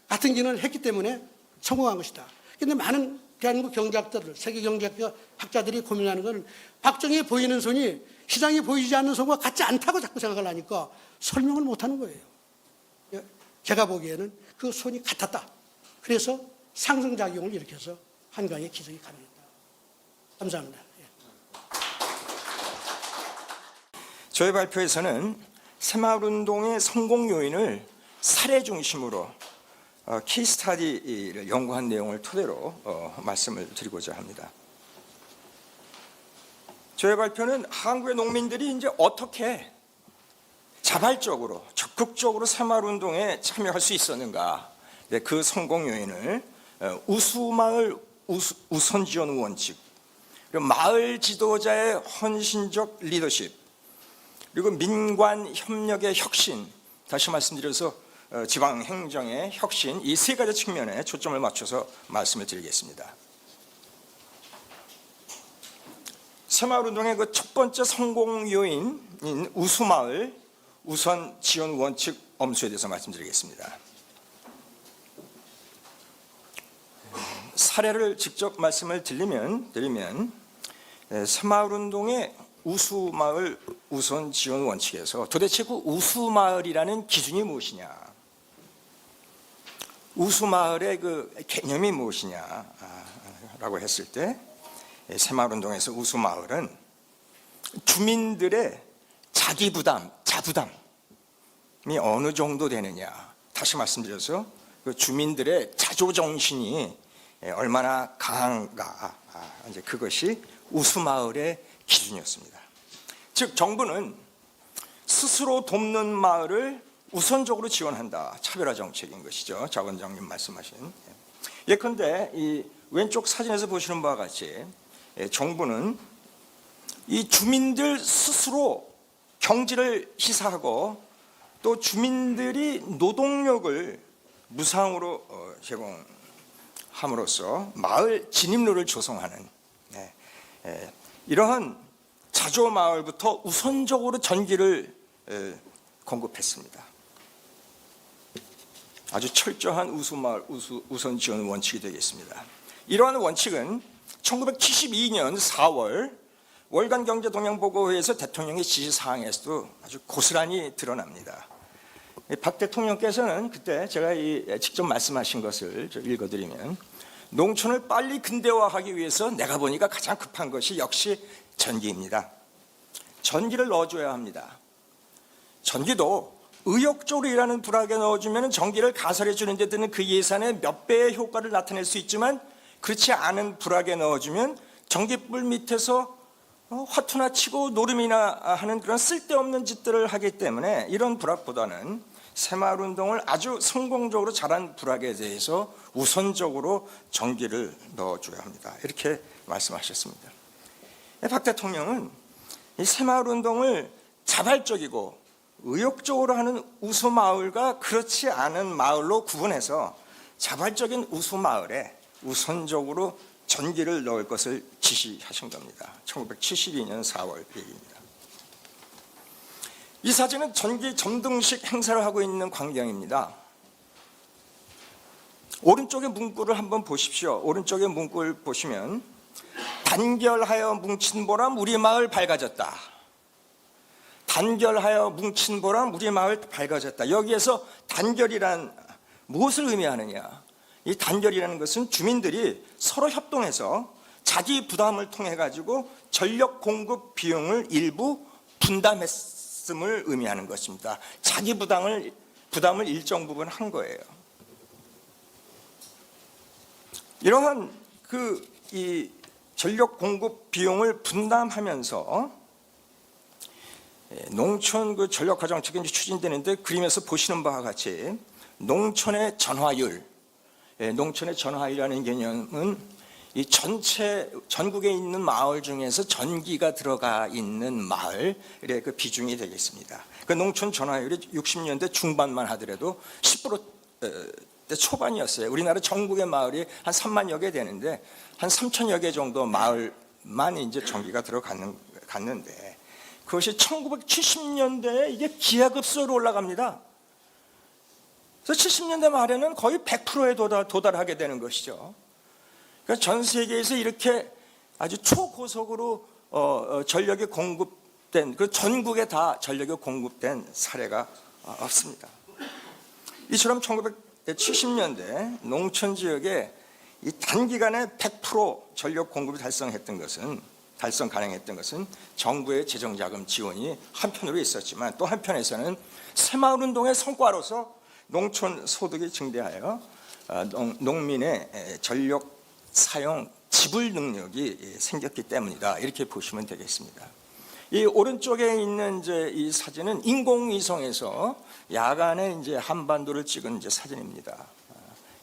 Speaker 1: 같은 기능을 했기 때문에 성공한 것이다. 그런데 많은 대한민국 경제학자들, 세계 경제학자들이 고민하는 것은 박정희의 보이는 손이 시장에 보이지 않는 손과 같지 않다고 자꾸 생각을 하니까 설명을 못하는 거예요. 제가 보기에는 그 손이 같았다. 그래서 상승작용을 일으켜서 한강의 기적이 가능했다. 감사합니다.
Speaker 2: 저희 발표에서는 새마을운동의 성공 요인을 사례 중심으로 케이스타디를 연구한 내용을 토대로 말씀을 드리고자 합니다. 저희 발표는 한국의 농민들이 이제 어떻게 자발적으로 적극적으로 새마을운동에 참여할 수 있었는가, 그 성공 요인을 우수마을 우선지원 원칙, 그리고 마을 지도자의 헌신적 리더십, 그리고 민관 협력의 혁신, 다시 말씀드려서 지방행정의 혁신, 이 세 가지 측면에 초점을 맞춰서 말씀을 드리겠습니다. 새마을운동의 그 첫 번째 성공 요인인 우수마을 우선 지원 원칙 엄수에 대해서 말씀드리겠습니다. 사례를 직접 말씀을 드리면 새마을운동의 우수마을 우선 지원 원칙에서 도대체 그 우수마을이라는 기준이 무엇이냐, 우수마을의 그 개념이 무엇이냐라고 했을 때, 새마을운동에서 우수마을은 주민들의 자기부담, 자부담이 어느 정도 되느냐, 다시 말씀드려서 그 주민들의 자조정신이 얼마나 강한가, 이제 그것이 우수마을의 기준이었습니다. 즉 정부는 스스로 돕는 마을을 우선적으로 지원한다, 차별화 정책인 것이죠. 자 원장님 말씀하신. 예컨대 이 왼쪽 사진에서 보시는 바와 같이 정부는 이 주민들 스스로 경지를 희사하고 또 주민들이 노동력을 무상으로 제공함으로써 마을 진입로를 조성하는 이러한 자조 마을부터 우선적으로 전기를 공급했습니다. 아주 철저한 우수마을 우선 지원 원칙이 되겠습니다. 이러한 원칙은 1972년 4월 월간 경제 동향 보고회에서 대통령의 지시 사항에서도 아주 고스란히 드러납니다. 박 대통령께서는 그때 제가 직접 말씀하신 것을 읽어드리면, 농촌을 빨리 근대화하기 위해서 내가 보니까 가장 급한 것이 역시 전기입니다. 전기를 넣어줘야 합니다. 전기도 의욕적으로 일하는 불악에 넣어주면 전기를 가설해 주는 데 드는 그 예산의 몇 배의 효과를 나타낼 수 있지만, 그렇지 않은 불악에 넣어주면 전기불 밑에서 화투나 치고 노름이나 하는 그런 쓸데없는 짓들을 하기 때문에 이런 불악보다는 새마을운동을 아주 성공적으로 잘한 불악에 대해서 우선적으로 전기를 넣어줘야 합니다. 이렇게 말씀하셨습니다. 박 대통령은 이 새마을운동을 자발적이고 의욕적으로 하는 우수마을과 그렇지 않은 마을로 구분해서 자발적인 우수마을에 우선적으로 전기를 넣을 것을 지시하신 겁니다. 1972년 4월 얘기입니다. 이 사진은 전기 점등식 행사를 하고 있는 광경입니다. 오른쪽의 문구를 한번 보십시오. 오른쪽의 문구를 보시면, 단결하여 뭉친 보람 우리 마을 밝아졌다. 단결하여 뭉친 보람 우리 마을 밝아졌다. 여기에서 단결이란 무엇을 의미하느냐? 이 단결이라는 것은 주민들이 서로 협동해서 자기 부담을 통해 가지고 전력 공급 비용을 일부 분담했음을 의미하는 것입니다. 자기 부담을 일정 부분 한 거예요. 이러한 이 전력 공급 비용을 분담하면서 농촌 전력화 정책이 추진되는데, 그림에서 보시는 바와 같이 농촌의 전화율이라는 개념은 이 전체 전국에 있는 마을 중에서 전기가 들어가 있는 마을의 그 비중이 되겠습니다. 그 농촌 전화율이 60년대 중반만 하더라도 10%대 초반이었어요. 우리나라 전국의 마을이 한 3만여 개 되는데 한 3천여 개 정도 마을만 이제 전기가 들어갔는데, 그것이 1970년대에 이게 기하급수로 올라갑니다. 그래서 70년대 말에는 거의 100%에 도달하게 되는 것이죠. 그러니까 전 세계에서 이렇게 아주 초고속으로 전력이 공급된, 그 전국에 다 전력이 공급된 사례가 없습니다. 이처럼 1970년대 농촌 지역에 이 단기간에 100% 전력 공급이 달성 가능했던 것은 정부의 재정자금 지원이 한편으로 있었지만, 또 한편에서는 새마을운동의 성과로서 농촌 소득이 증대하여 농민의 전력 사용 지불 능력이 생겼기 때문이다. 이렇게 보시면 되겠습니다. 이 오른쪽에 있는 이 사진은 인공위성에서 야간에 한반도를 찍은 사진입니다.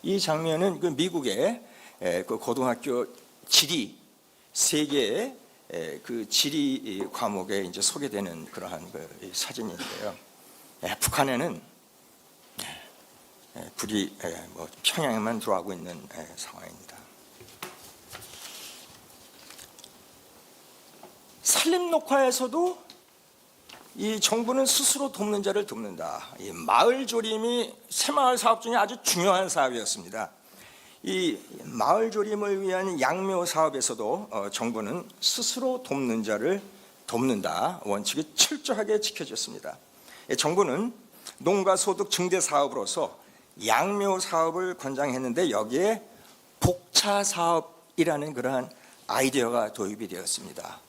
Speaker 2: 이 장면은 그 미국의 그 고등학교 지리, 세계의 그 지리 과목에 소개되는 그러한 그 사진인데요. 북한에는 불이 평양에만 들어가고 있는 상황입니다. 산림녹화에서도 이 정부는 스스로 돕는 자를 돕는다. 이 마을 조림이 새마을 사업 중에 아주 중요한 사업이었습니다. 이 마을 조림을 위한 양묘 사업에서도 정부는 스스로 돕는 자를 돕는다 원칙이 철저하게 지켜졌습니다. 정부는 농가 소득 증대 사업으로서 양묘 사업을 권장했는데, 여기에 복차 사업이라는 그러한 아이디어가 도입이 되었습니다.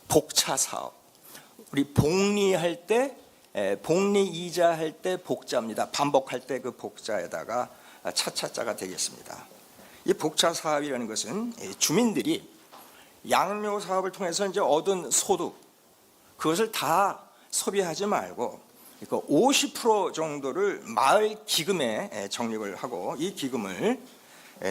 Speaker 2: 복차 사업. 우리 복리할 때, 복리 이자 할 때 복자입니다. 반복할 때 그 복자에다가 차차자가 되겠습니다. 이 복차 사업이라는 것은 주민들이 양묘 사업을 통해서 얻은 소득, 그것을 다 소비하지 말고 50% 정도를 마을 기금에 적립을 하고, 이 기금을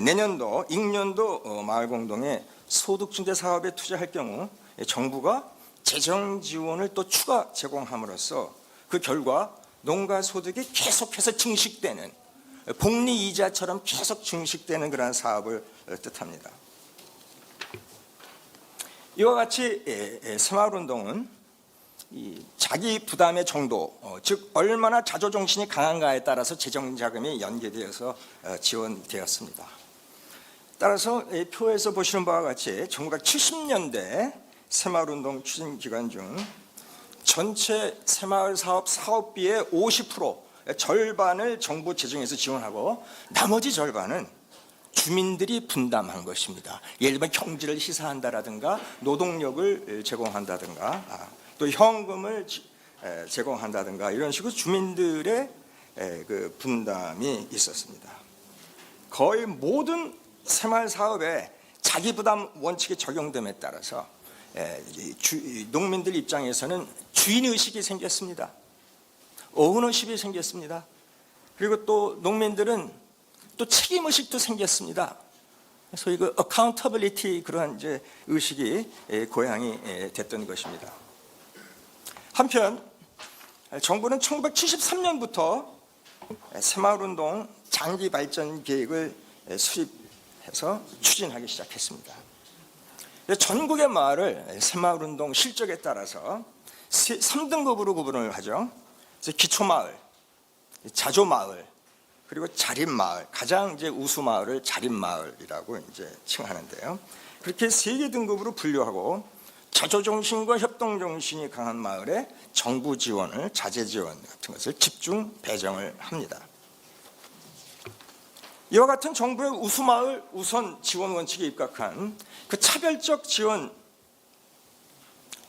Speaker 2: 내년도 익년도 마을 공동의 소득 증대 사업에 투자할 경우 정부가 재정 지원을 또 추가 제공함으로써 그 결과 농가 소득이 계속해서 증식되는, 복리 이자처럼 계속 증식되는 그러한 사업을 뜻합니다. 이와 같이 새마을운동은 이 자기 부담의 정도, 즉 얼마나 자조정신이 강한가에 따라서 재정자금이 연계되어서 지원되었습니다. 따라서 이 표에서 보시는 바와 같이 1970년대 새마을운동 추진 기간 중 전체 새마을 사업 사업비의 50%, 절반을 정부 재정에서 지원하고 나머지 절반은 주민들이 분담한 것입니다. 예를 들면 경지를 시사한다라든가 노동력을 제공한다든가 또 현금을 제공한다든가 이런 식으로 주민들의 그 분담이 있었습니다. 거의 모든 새마을 사업에 자기 부담 원칙이 적용됨에 따라서 농민들 입장에서는 주인 의식이 생겼습니다. 오너십이 생겼습니다. 그리고 또 농민들은 또 책임 의식도 생겼습니다. 소위 그 accountability 그러한 이제 의식이 고양이 됐던 것입니다. 한편 정부는 1973년부터 새마을운동 장기 발전 계획을 수립해서 추진하기 시작했습니다. 전국의 마을을 새마을운동 실적에 따라서 3등급으로 구분을 하죠. 기초마을, 자조마을, 그리고 자립마을, 가장 이제 우수마을을 자립마을이라고 이제 칭하는데요. 그렇게 3개 등급으로 분류하고 자조정신과 협동정신이 강한 마을에 정부 지원을, 자재 지원 같은 것을 집중 배정을 합니다. 이와 같은 정부의 우수마을 우선 지원 원칙에 입각한 그 차별적 지원,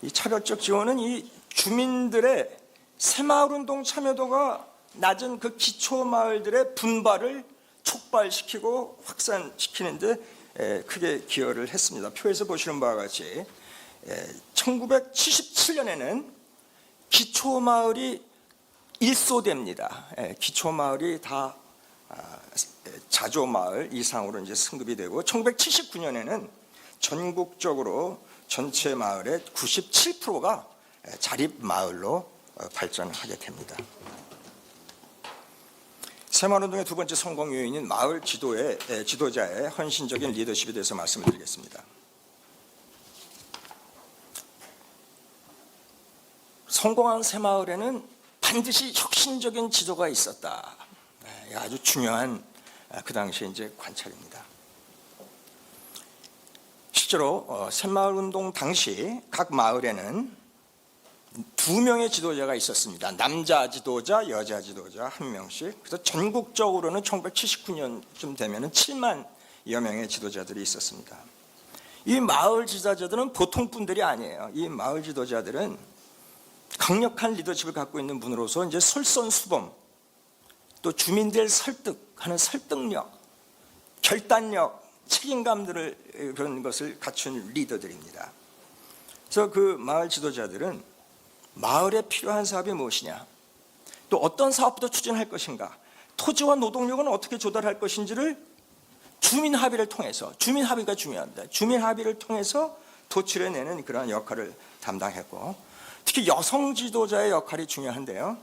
Speaker 2: 이 차별적 지원은 이 주민들의 새마을운동 참여도가 낮은 그 기초마을들의 분발을 촉발시키고 확산시키는데 크게 기여를 했습니다. 표에서 보시는 바와 같이 1977년에는 기초마을이 일소됩니다. 기초마을이 다 자조마을 이상으로 이제 승급이 되고 1979년에는 전국적으로 전체 마을의 97%가 자립마을로 발전하게 됩니다. 새마을운동의 두 번째 성공 요인인 마을 지도자의 헌신적인 리더십에 대해서 말씀을 드리겠습니다. 성공한 새마을에는 반드시 혁신적인 지도가 있었다. 아주 중요한 그 당시에 이제 관찰입니다. 실제로 새마을운동 당시 각 마을에는 2명의 지도자가 있었습니다. 남자 지도자, 여자 지도자 1명씩. 그래서 전국적으로는 1979년쯤 되면은 7만여 명의 지도자들이 있었습니다. 이 마을 지도자들은 보통 분들이 아니에요. 이 마을 지도자들은 강력한 리더십을 갖고 있는 분으로서 이제 솔선수범, 또 주민들 설득하는 설득력, 결단력, 책임감들을 그런 것을 갖춘 리더들입니다. 그래서 그 마을 지도자들은 마을에 필요한 사업이 무엇이냐, 또 어떤 사업부터 추진할 것인가, 토지와 노동력은 어떻게 조달할 것인지를 주민 합의를 통해서, 주민 합의가 중요합니다. 주민 합의를 통해서 도출해내는 그런 역할을 담당했고, 특히 여성 지도자의 역할이 중요한데요.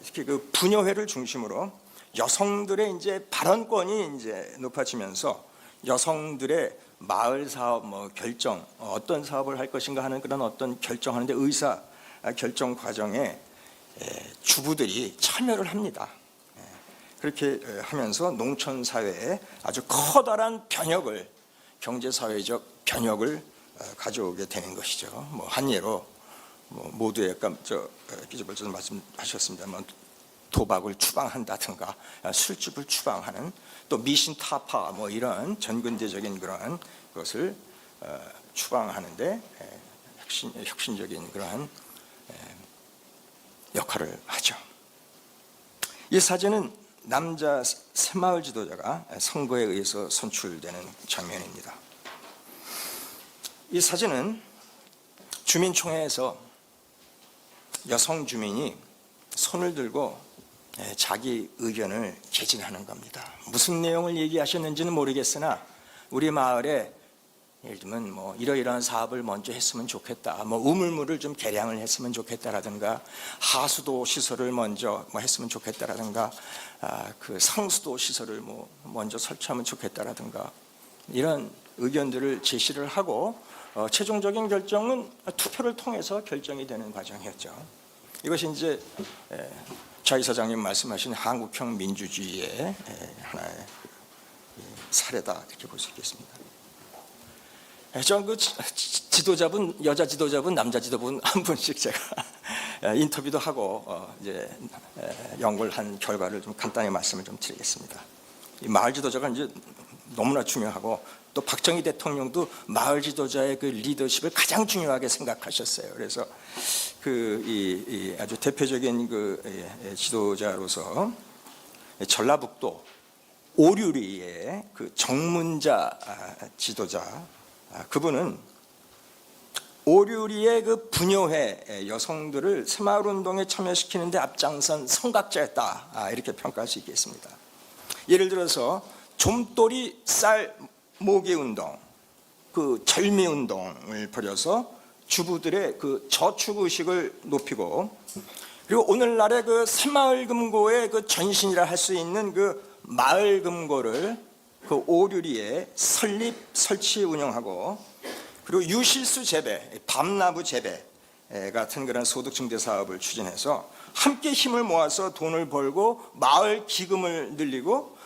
Speaker 2: 특히 그 부녀회를 중심으로 여성들의 이제 발언권이 이제 높아지면서 여성들의 마을 사업 결정, 어떤 사업을 할 것인가 하는 그런 어떤 결정하는데 의사 결정 과정에 주부들이 참여를 합니다. 그렇게 하면서 농촌 사회에 아주 커다란 변혁을, 경제사회적 변혁을 가져오게 되는 것이죠. 한 예로 모두의 기자분께서 말씀하셨습니다만 도박을 추방한다든가 술집을 추방하는, 또 미신 타파 이런 전근대적인 그러한 것을 추방하는데 혁신적인 그러한 역할을 하죠. 이 사진은 남자 새마을 지도자가 선거에 의해서 선출되는 장면입니다. 이 사진은 주민총회에서 여성 주민이 손을 들고 자기 의견을 개진하는 겁니다. 무슨 내용을 얘기하셨는지는 모르겠으나 우리 마을에 예를 들면 이러이러한 사업을 먼저 했으면 좋겠다, 우물물을 좀 개량을 했으면 좋겠다라든가, 하수도 시설을 먼저 했으면 좋겠다라든가, 그 상수도 시설을 먼저 설치하면 좋겠다라든가, 이런 의견들을 제시를 하고 최종적인 결정은 투표를 통해서 결정이 되는 과정이었죠. 이것이 이제 자 이사장님 말씀하신 한국형 민주주의의 하나의 사례다 이렇게 볼 수 있겠습니다. 전 그 지도자분, 여자 지도자분, 남자 지도자분 한 분씩 제가 인터뷰도 하고 이제 연구를 한 결과를 좀 간단히 말씀을 좀 드리겠습니다. 이 마을 지도자가 이제 너무나 중요하고 또 박정희 대통령도 마을 지도자의 그 리더십을 가장 중요하게 생각하셨어요. 그래서 이 아주 대표적인 그 지도자로서 전라북도 오류리의 그 정문자 지도자, 그분은 오류리의 그 부녀회 여성들을 새마을운동에 참여시키는 데 앞장선 선각자였다, 이렇게 평가할 수 있겠습니다. 예를 들어서 좀돌이 쌀 모기 운동, 그 절미 운동을 벌여서 주부들의 그 저축 의식을 높이고, 그리고 오늘날의 그 새마을 금고의 그 전신이라 할 수 있는 그 마을 금고를 그 오류리에 설립, 설치, 운영하고, 그리고 유실수 재배, 밤나무 재배 같은 그런 소득 증대 사업을 추진해서 함께 힘을 모아서 돈을 벌고 마을 기금을 늘리고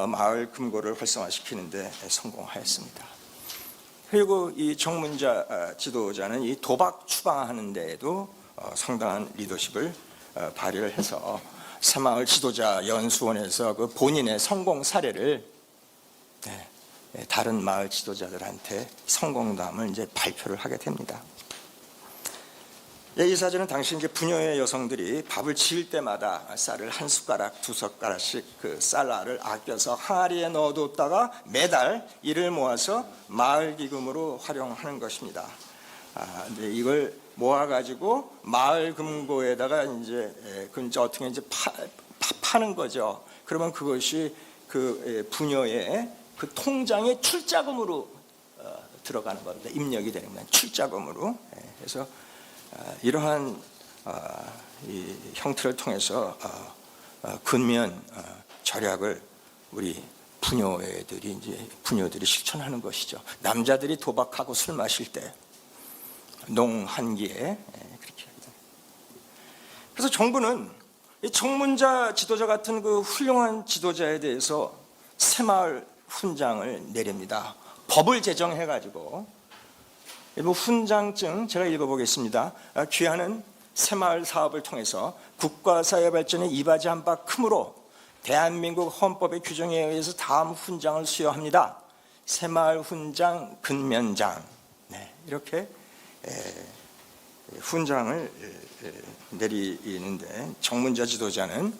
Speaker 2: 마을 금고를 활성화시키는 데 성공하였습니다. 그리고 이 정문자 지도자는 이 도박 추방하는 데에도 상당한 리더십을 발휘를 해서 새마을 지도자 연수원에서 그 본인의 성공 사례를 다른 마을 지도자들한테 성공담을 이제 발표를 하게 됩니다. 이 사진은 당시 이제 부녀의 여성들이 밥을 지을 때마다 쌀을 한 숟가락, 두 숟가락씩 그 쌀알을 아껴서 항아리에 넣어뒀다가 매달 이를 모아서 마을 기금으로 활용하는 것입니다. 근데 이걸 모아가지고 마을 금고에다가 이제 어떻게 이제 파는 거죠. 그러면 그것이 그 부녀의 그 통장의 출자금으로 들어가는 겁니다. 입력이 되는 거예요. 출자금으로. 그래서 이러한 이 형태를 통해서 근면 절약을 우리 부녀들이 실천하는 것이죠. 남자들이 도박하고 술 마실 때 농한기에 그렇게 합니다. 그래서 정부는 이 정문자 지도자 같은 그 훌륭한 지도자에 대해서 새마을 훈장을 내립니다. 법을 제정해가지고 훈장증 제가 읽어보겠습니다. 귀하는 새마을 사업을 통해서 국가사회 발전에 이바지한 바 크므로 대한민국 헌법의 규정에 의해서 다음 훈장을 수여합니다. 새마을 훈장 근면장. 이렇게 훈장을 내리는데, 정문자 지도자는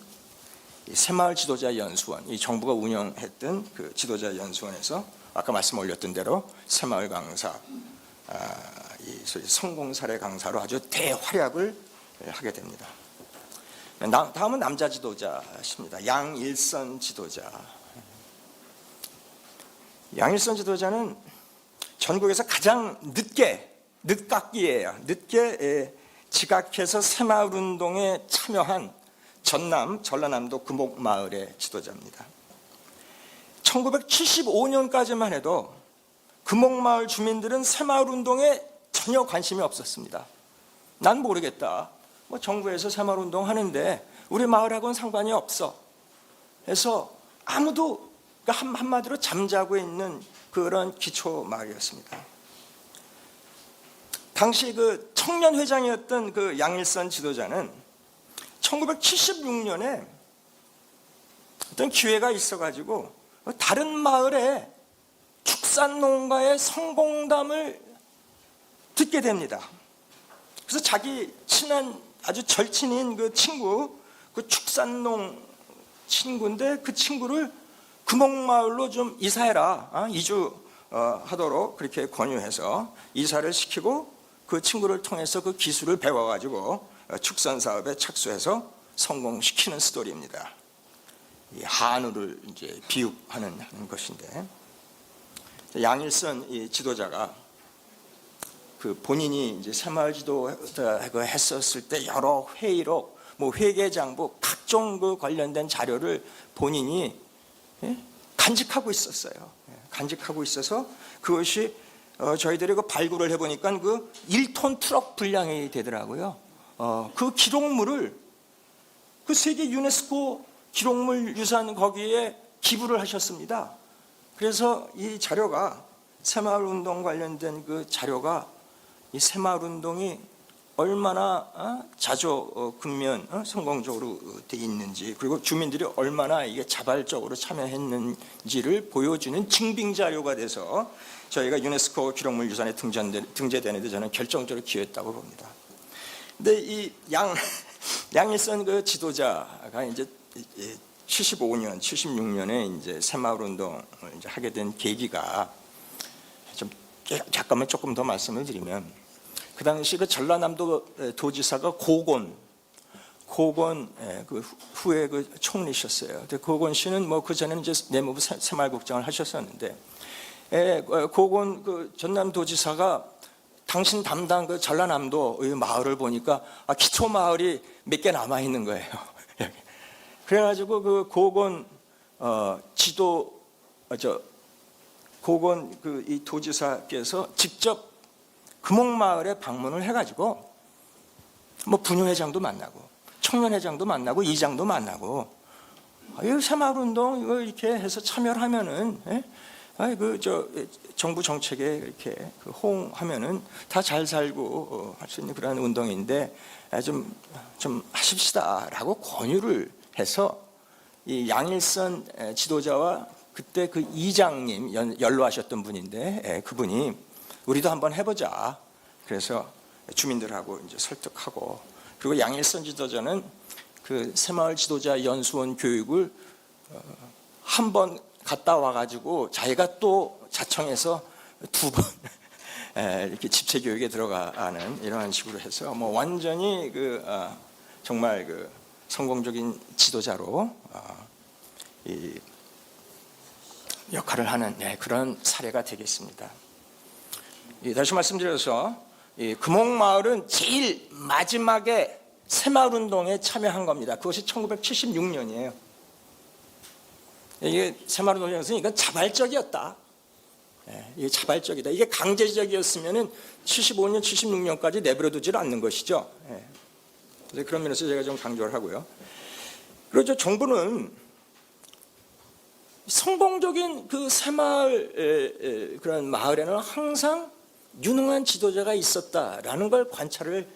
Speaker 2: 새마을 지도자 연수원, 이 정부가 운영했던 그 지도자 연수원에서 아까 말씀 올렸던 대로 새마을 강사, 이 소위 성공 사례 강사로 아주 대활약을 하게 됩니다. 다음은 남자 지도자십니다. 양일선 지도자. 양일선 지도자는 전국에서 가장 늦게 지각해서 새마을운동에 참여한 전라남도 금옥마을의 지도자입니다. 1975년까지만 해도 금옥마을 주민들은 새마을운동에 전혀 관심이 없었습니다. 난 모르겠다. 뭐 정부에서 새마을운동 하는데 우리 마을하고는 상관이 없어. 그래서 아무도, 그러니까 한마디로 잠자고 있는 그런 기초 마을이었습니다. 당시 그 청년회장이었던 그 양일선 지도자는 1976년에 어떤 기회가 있어가지고 다른 마을에 축산농가의 성공담을 듣게 됩니다. 그래서 자기 친한 아주 절친인 그 친구, 그 축산농 친구인데 그 친구를 금옥마을로 좀 이사해라, 이주하도록 그렇게 권유해서 이사를 시키고 그 친구를 통해서 그 기술을 배워가지고 축산 사업에 착수해서 성공시키는 스토리입니다. 이 한우를 이제 비육하는 것인데, 양일선 이 지도자가 그 본인이 이제 새마을 지도자가 했었을 때 여러 회의록, 뭐 회계장부, 각종 그 관련된 자료를 본인이 간직하고 있었어요. 간직하고 있어서 그것이 저희들이 그 발굴을 해보니까 그 1톤 트럭 분량이 되더라고요. 그 기록물을 그 세계 유네스코 기록물 유산 거기에 기부를 하셨습니다. 그래서 이 자료가 새마을운동 관련된 그 자료가 이 새마을운동이 얼마나 자조 근면 성공적으로 돼 있는지, 그리고 주민들이 얼마나 이게 자발적으로 참여했는지를 보여주는 증빙 자료가 돼서 저희가 유네스코 기록물 유산에 등재되는데 저는 결정적으로 기여했다고 봅니다. 근데 이 양일선 그 지도자가 이제 75년, 76년에 이제 새마을운동을 이제 하게 된 계기가 좀 잠깐만 조금 더 말씀을 드리면, 그 당시 그 전라남도 도지사가 고건 그 후에 그 총리셨어요. 근데 고건 씨는 뭐 그 전에는 이제 내무부 새마을국장을 하셨었는데, 고건 그 전남도지사가 당신 담당 그 전라남도 마을을 보니까 기초 마을이 몇 개 남아 있는 거예요. 그래가지고 그 고건 고건 그 이 도지사께서 직접 금옥마을에 방문을 해가지고 뭐 분유회장도 만나고 청년회장도 만나고 이장도 만나고, 이 새마을운동 이거 이렇게 해서 참여를 하면은 정부 정책에 이렇게 그 호응하면은 다 잘 살고 할 수 있는 그런 운동인데 좀 하십시다라고 권유를 해서 이 양일선 지도자와 그때 그 이장님 연로하셨던 분인데 그분이 우리도 한번 해보자. 그래서 주민들하고 이제 설득하고, 그리고 양일선 지도자는 그 새마을 지도자 연수원 교육을 한 번 갔다 와가지고 자기가 또 자청해서 2번 이렇게 집체 교육에 들어가는 이러한 식으로 해서 뭐 완전히 정말 그 성공적인 지도자로 이 역할을 하는 그런 사례가 되겠습니다. 다시 말씀드려서 금옥마을은 제일 마지막에 새마을운동에 참여한 겁니다. 그것이 1976년이에요. 이게 새마을운동에서 이건 자발적이었다. 이게 자발적이다. 이게 강제적이었으면은 75년, 76년까지 내버려두질 않는 것이죠. 그런 면에서 제가 좀 강조를 하고요. 그리고 정부는 성공적인 그 새마을 그런 마을에는 항상 유능한 지도자가 있었다라는 걸 관찰을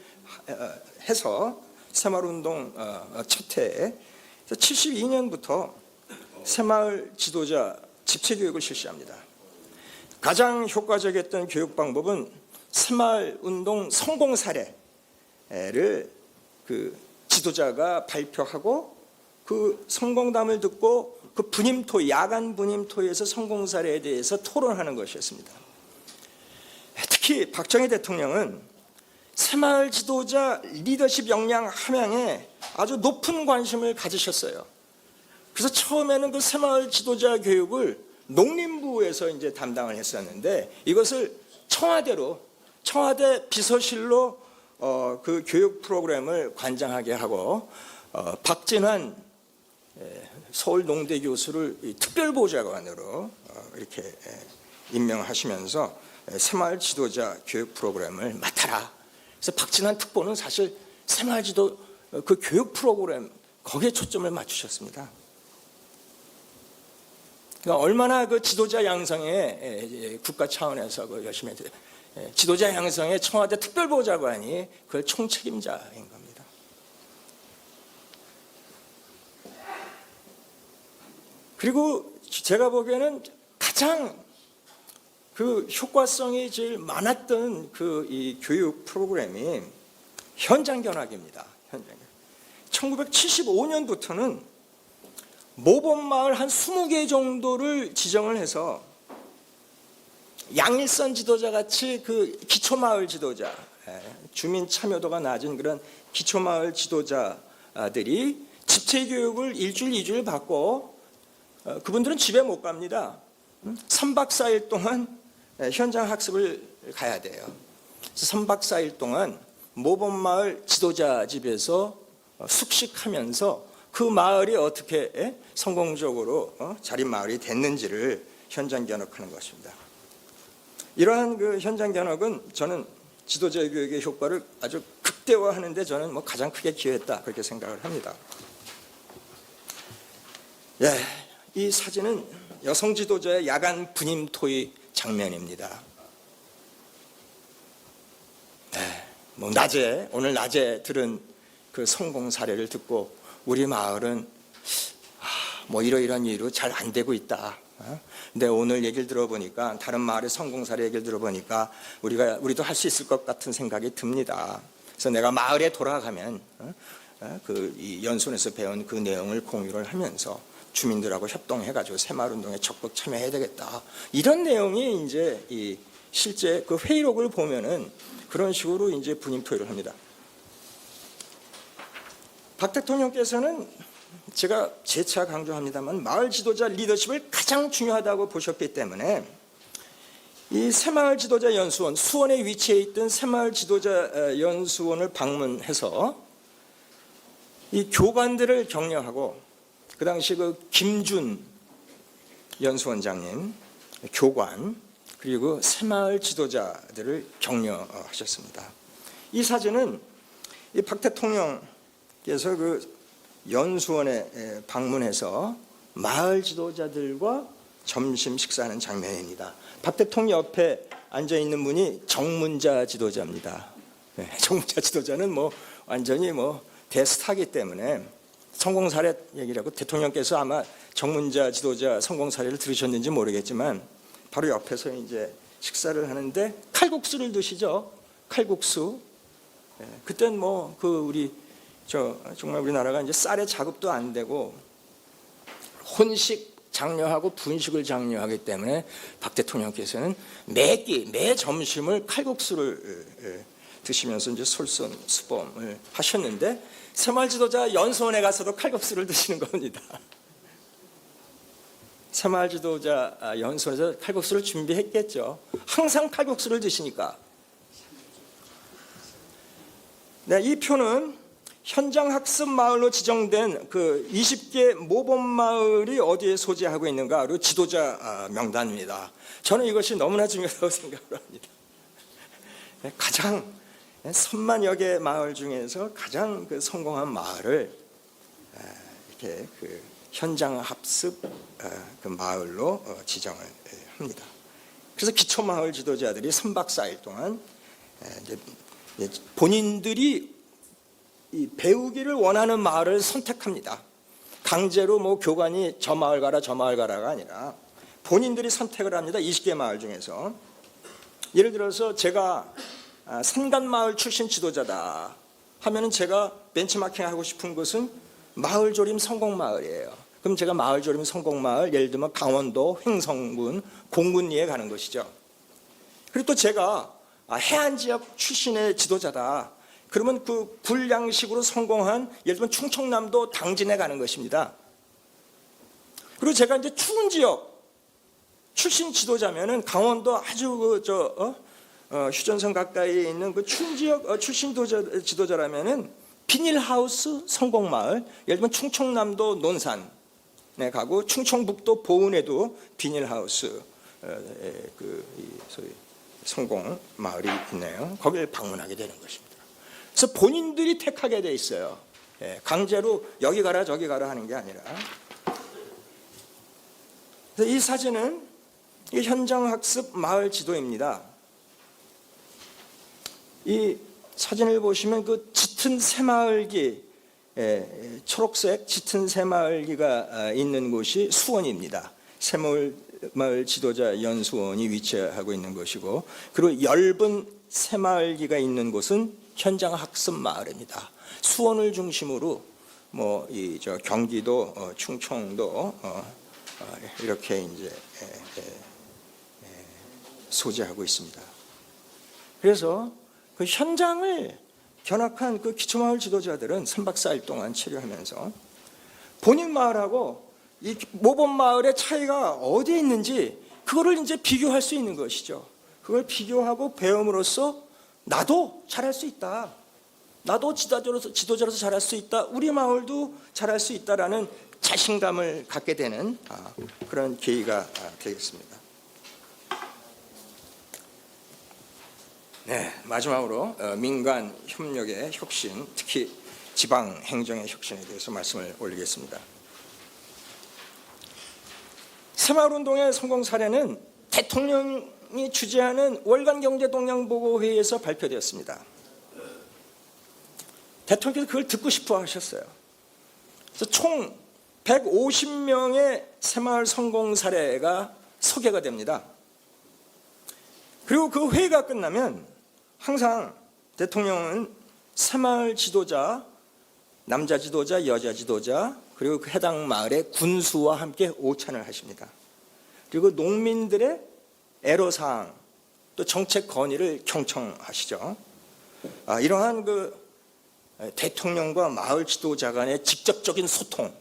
Speaker 2: 해서 새마을운동 첫 해에 72년부터 새마을 지도자 집체교육을 실시합니다. 가장 효과적이었던 교육 방법은 새마을운동 성공 사례를 그 지도자가 발표하고 그 성공담을 듣고 그 분임토, 야간 분임토에서 성공 사례에 대해서 토론하는 것이었습니다. 특히 박정희 대통령은 새마을 지도자 리더십 역량 함양에 아주 높은 관심을 가지셨어요. 그래서 처음에는 그 새마을 지도자 교육을 농림부에서 이제 담당을 했었는데, 이것을 청와대 비서실로 그 교육 프로그램을 관장하게 하고 박진환 서울 농대 교수를 특별보좌관으로 이렇게 임명하시면서 새마을 지도자 교육 프로그램을 맡아라. 그래서 박진환 특보는 사실 새마을 지도 그 교육 프로그램 거기에 초점을 맞추셨습니다. 그러니까 얼마나 그 지도자 양성에 국가 차원에서 그 열심히 지도자 양성에 청와대 특별보좌관이 그걸 총책임자인 겁니다. 그리고 제가 보기에는 가장 그 효과성이 제일 많았던 그 이 교육 프로그램이 현장 견학입니다. 1975년부터는 모범마을 한 20개 정도를 지정을 해서 양일선 지도자 같이 그 기초마을 지도자, 주민 참여도가 낮은 그런 기초마을 지도자들이 집체교육을 일주일, 2주일 받고 그분들은 집에 못 갑니다. 3박 4일 동안 현장 학습을 가야 돼요. 그래서 3박 4일 동안 모범마을 지도자 집에서 숙식하면서 그 마을이 어떻게 성공적으로 자립마을이 됐는지를 현장 견학하는 것입니다. 이러한 그 현장 견학은 저는 지도자 교육의 효과를 아주 극대화하는데 저는 뭐 가장 크게 기여했다 그렇게 생각을 합니다. 예, 이 사진은 여성 지도자의 야간 분임 토의 장면입니다. 네, 뭐 오늘 낮에 들은 그 성공 사례를 듣고 우리 마을은 뭐 이러이러한 이유로 잘 안 되고 있다. 근데 오늘 얘기를 들어보니까 다른 마을의 성공 사례 얘기를 들어보니까 우리도 할 수 있을 것 같은 생각이 듭니다. 그래서 내가 마을에 돌아가면 이 연수원에서 배운 그 내용을 공유를 하면서 주민들하고 협동해가지고 새마을 운동에 적극 참여해야 되겠다. 이런 내용이 이제 실제 그 회의록을 보면은 그런 식으로 이제 분임 토의를 합니다. 박 대통령께서는 제가 재차 강조합니다만 마을 지도자 리더십을 가장 중요하다고 보셨기 때문에 이 새마을 지도자 연수원, 수원에 위치해 있던 새마을 지도자 연수원을 방문해서 이 교관들을 격려하고 그 당시 그 김준 연수원장님, 교관 그리고 새마을 지도자들을 격려하셨습니다. 이 사진은 이 박 대통령께서 그 연수원에 방문해서 마을 지도자들과 점심 식사하는 장면입니다. 박 대통령 옆에 앉아 있는 분이 정문자 지도자입니다. 네, 정문자 지도자는 뭐 완전히 뭐 대스타기 때문에 성공 사례 얘기라고 대통령께서 아마 정문자 지도자 성공 사례를 들으셨는지 모르겠지만 바로 옆에서 이제 식사를 하는데 칼국수를 드시죠. 칼국수. 네, 그땐 뭐 우리 정말 우리나라가 이제 쌀에 자급도 안 되고 혼식 장려하고 분식을 장려하기 때문에 박 대통령께서는 매 점심을 칼국수를 드시면서 이제 솔선수범을 하셨는데 새마을 지도자 연수원에 가서도 칼국수를 드시는 겁니다. 새마을 지도자 연수원에서 칼국수를 준비했겠죠. 항상 칼국수를 드시니까. 네, 이 표는 현장 학습 마을로 지정된 그 20개 모범 마을이 어디에 소재하고 있는가 그리고 지도자 명단입니다. 저는 이것이 너무나 중요하다고 생각을 합니다. 가장 선만여 개 마을 중에서 가장 그 성공한 마을을 이렇게 그 현장 학습 그 마을로 지정을 합니다. 그래서 기초 마을 지도자들이 3박 4일 동안 본인들이 이 배우기를 원하는 마을을 선택합니다. 강제로 뭐 교관이 저 마을 가라 저 마을 가라가 아니라 본인들이 선택을 합니다. 20개 마을 중에서. 예를 들어서 제가 산간마을 출신 지도자다 하면은 제가 벤치마킹하고 싶은 곳은 마을조림 성공마을이에요. 그럼 제가 마을조림 성공마을 예를 들면 강원도 횡성군 공군리에 가는 것이죠. 그리고 또 제가 해안지역 출신의 지도자다 그러면 그 불량식으로 성공한 예를 들면 충청남도 당진에 가는 것입니다. 그리고 제가 이제 추운 지역 출신 지도자면은 강원도 아주 휴전선 가까이에 있는 그 추운 지역 출신 지도자라면은 비닐하우스 성공마을 예를 들면 충청남도 논산에 가고 충청북도 보은에도 비닐하우스 소위 성공마을이 있네요. 거기를 방문하게 되는 것입니다. 그래서 본인들이 택하게 돼 있어요. 강제로 여기 가라 저기 가라 하는 게 아니라. 그래서 이 사진은 현장학습 마을 지도입니다. 이 사진을 보시면 그 짙은 새마을기, 초록색 짙은 새마을기가 있는 곳이 수원입니다. 새마을 지도자 연수원이 위치하고 있는 곳이고, 그리고 엷은 새마을기가 있는 곳은 현장 학습 마을입니다. 수원을 중심으로 경기도, 충청도 이렇게 이제 소재하고 있습니다. 그래서 그 현장을 견학한 그 기초마을 지도자들은 3박 4일 동안 체류하면서 본인 마을하고 이 모범 마을의 차이가 어디에 있는지 그거를 이제 비교할 수 있는 것이죠. 그걸 비교하고 배움으로써 나도 잘할 수 있다. 나도 지도자로서 잘할 수 있다. 우리 마을도 잘할 수 있다라는 자신감을 갖게 되는 그런 계기가 되겠습니다. 네, 마지막으로 민간 협력의 혁신, 특히 지방 행정의 혁신에 대해서 말씀을 올리겠습니다. 새마을운동의 성공 사례는 대통령이 주재하는 월간경제동향보고회의에서 발표되었습니다. 대통령께서 그걸 듣고 싶어 하셨어요. 그래서 총 150명의 새마을 성공 사례가 소개가 됩니다. 그리고 그 회의가 끝나면 항상 대통령은 새마을 지도자, 남자 지도자, 여자 지도자, 그리고 그 해당 마을의 군수와 함께 오찬을 하십니다. 그리고 농민들의 애로사항, 또 정책 건의를 경청하시죠. 이러한 그 대통령과 마을 지도자 간의 직접적인 소통,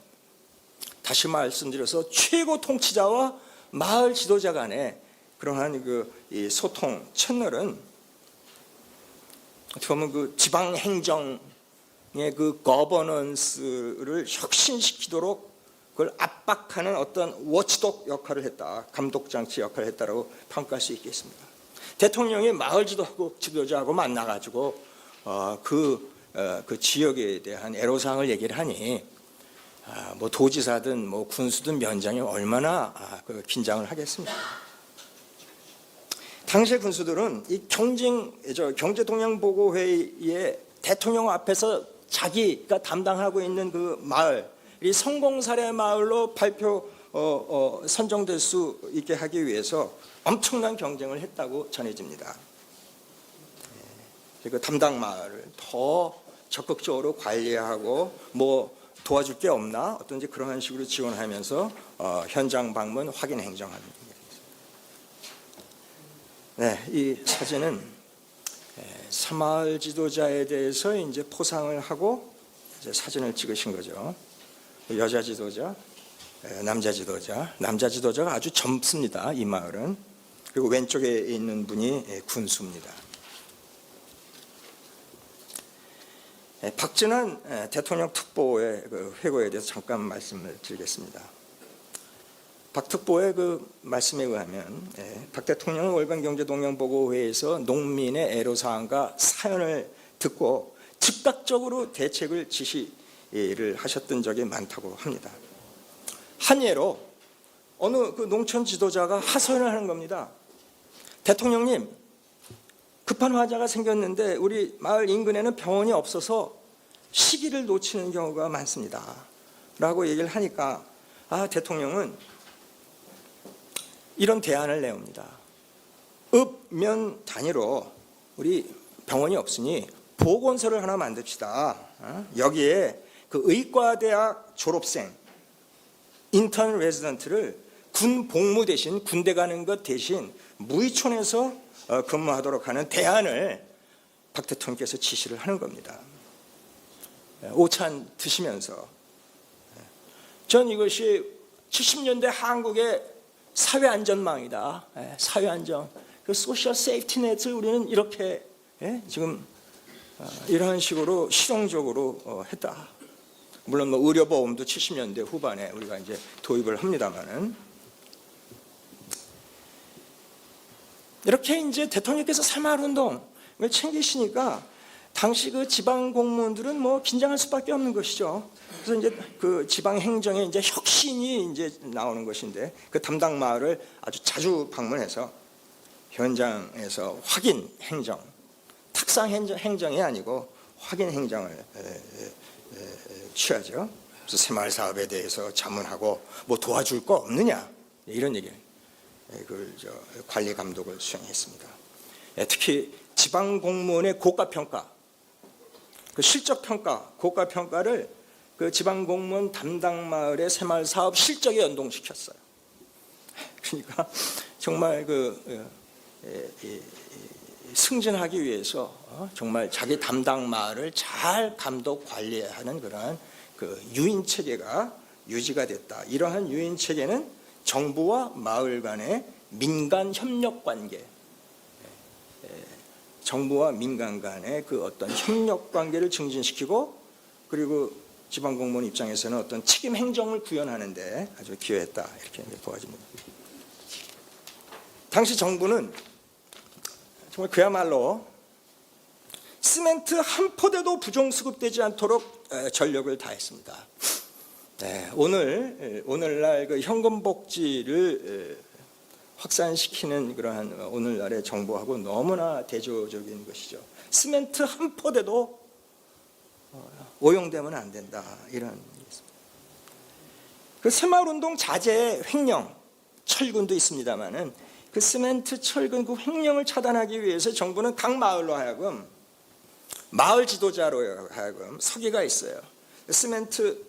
Speaker 2: 다시 말씀드려서 최고 통치자와 마을 지도자 간의 그러한 이 소통 채널은 어떻게 보면 그 지방 행정의 그 거버넌스를 혁신시키도록 그걸 압박하는 어떤 워치독 역할을 했다, 감독 장치 역할을 했다라고 평가할 수 있겠습니다. 대통령이 마을 지도자하고 만나가지고 그 지역에 대한 애로사항을 얘기를 하니 뭐 도지사든 뭐 군수든 면장이 얼마나 긴장을 하겠습니까? 당시의 군수들은 이 경제동향보고회의에 대통령 앞에서 자기가 담당하고 있는 그 마을이 성공사례 마을로 선정될 수 있게 하기 위해서 엄청난 경쟁을 했다고 전해집니다. 그 담당 마을을 더 적극적으로 관리하고 뭐 도와줄 게 없나 어떤지 그런 식으로 지원하면서 현장 방문 확인 행정하는 게 있습니다. 네, 이 사진은 새마을 지도자에 대해서 이제 포상을 하고 이제 사진을 찍으신 거죠. 여자 지도자, 남자 지도자, 남자 지도자가 아주 젊습니다. 이 마을은. 그리고 왼쪽에 있는 분이 군수입니다. 박진환 대통령 특보의 그 회고에 대해서 잠깐 말씀을 드리겠습니다. 박 특보의 그 말씀에 의하면 박 대통령은 월간경제동향보고회에서 농민의 애로사항과 사연을 듣고 즉각적으로 대책을 지시를 하셨던 적이 많다고 합니다. 한 예로 어느 그 농촌 지도자가 하소연을 하는 겁니다. 대통령님, 급한 화재가 생겼는데 우리 마을 인근에는 병원이 없어서 시기를 놓치는 경우가 많습니다. 라고 얘기를 하니까 대통령은 이런 대안을 내옵니다. 읍면 단위로 우리 병원이 없으니 보건소를 하나 만듭시다. 여기에 그 의과대학 졸업생 인턴 레지던트를 군 복무 대신 군대 가는 것 대신 무의촌에서 근무하도록 하는 대안을 박 대통령께서 지시를 하는 겁니다. 오찬 드시면서 전 이것이 70년대 한국의 사회안전망이다. 사회안전, 그 소셜 세이프티넷을 우리는 이렇게 지금 이런 식으로 실용적으로 했다. 물론 뭐 의료보험도 70년대 후반에 우리가 이제 도입을 합니다만은 이렇게 이제 대통령께서 새마을운동을 챙기시니까 당시 그 지방 공무원들은 뭐 긴장할 수밖에 없는 것이죠. 그래서 이제 그 지방 행정에 이제 혁신이 이제 나오는 것인데 그 담당 마을을 아주 자주 방문해서 현장에서 확인 행정, 탁상 행정이 아니고 확인 행정을 취하죠. 그래서 새마을 사업에 대해서 자문하고 뭐 도와줄 거 없느냐 이런 얘기를. 그 관리 감독을 수행했습니다. 특히 지방 공무원의 고가 평가, 그 실적 평가, 고가 평가를 그 지방 공무원 담당 마을의 새마을 사업 실적에 연동시켰어요. 그러니까 정말 승진하기 위해서 정말 자기 담당 마을을 잘 감독 관리하는 그러한 그 유인 체계가 유지가 됐다. 이러한 유인 체계는 정부와 마을 간의 민간 협력 관계, 정부와 민간 간의 그 어떤 협력 관계를 증진시키고 그리고 지방 공무원 입장에서는 어떤 책임 행정을 구현하는데 아주 기여했다 이렇게 보아집니다. 당시 정부는 정말 그야말로 시멘트 한 포대도 부정 수급되지 않도록 전력을 다했습니다. 네, 오늘날 그 현금 복지를 확산시키는 그러한 오늘날의 정부하고 너무나 대조적인 것이죠. 시멘트 한 포대도 오용되면 안 된다, 이런 얘기입니다. 그 새마을운동 자재 횡령, 철근도 있습니다만은 그 시멘트, 철근 그 횡령을 차단하기 위해서 정부는 각 마을로 하여금 마을 지도자로 하여금 서기가 있어요. 시멘트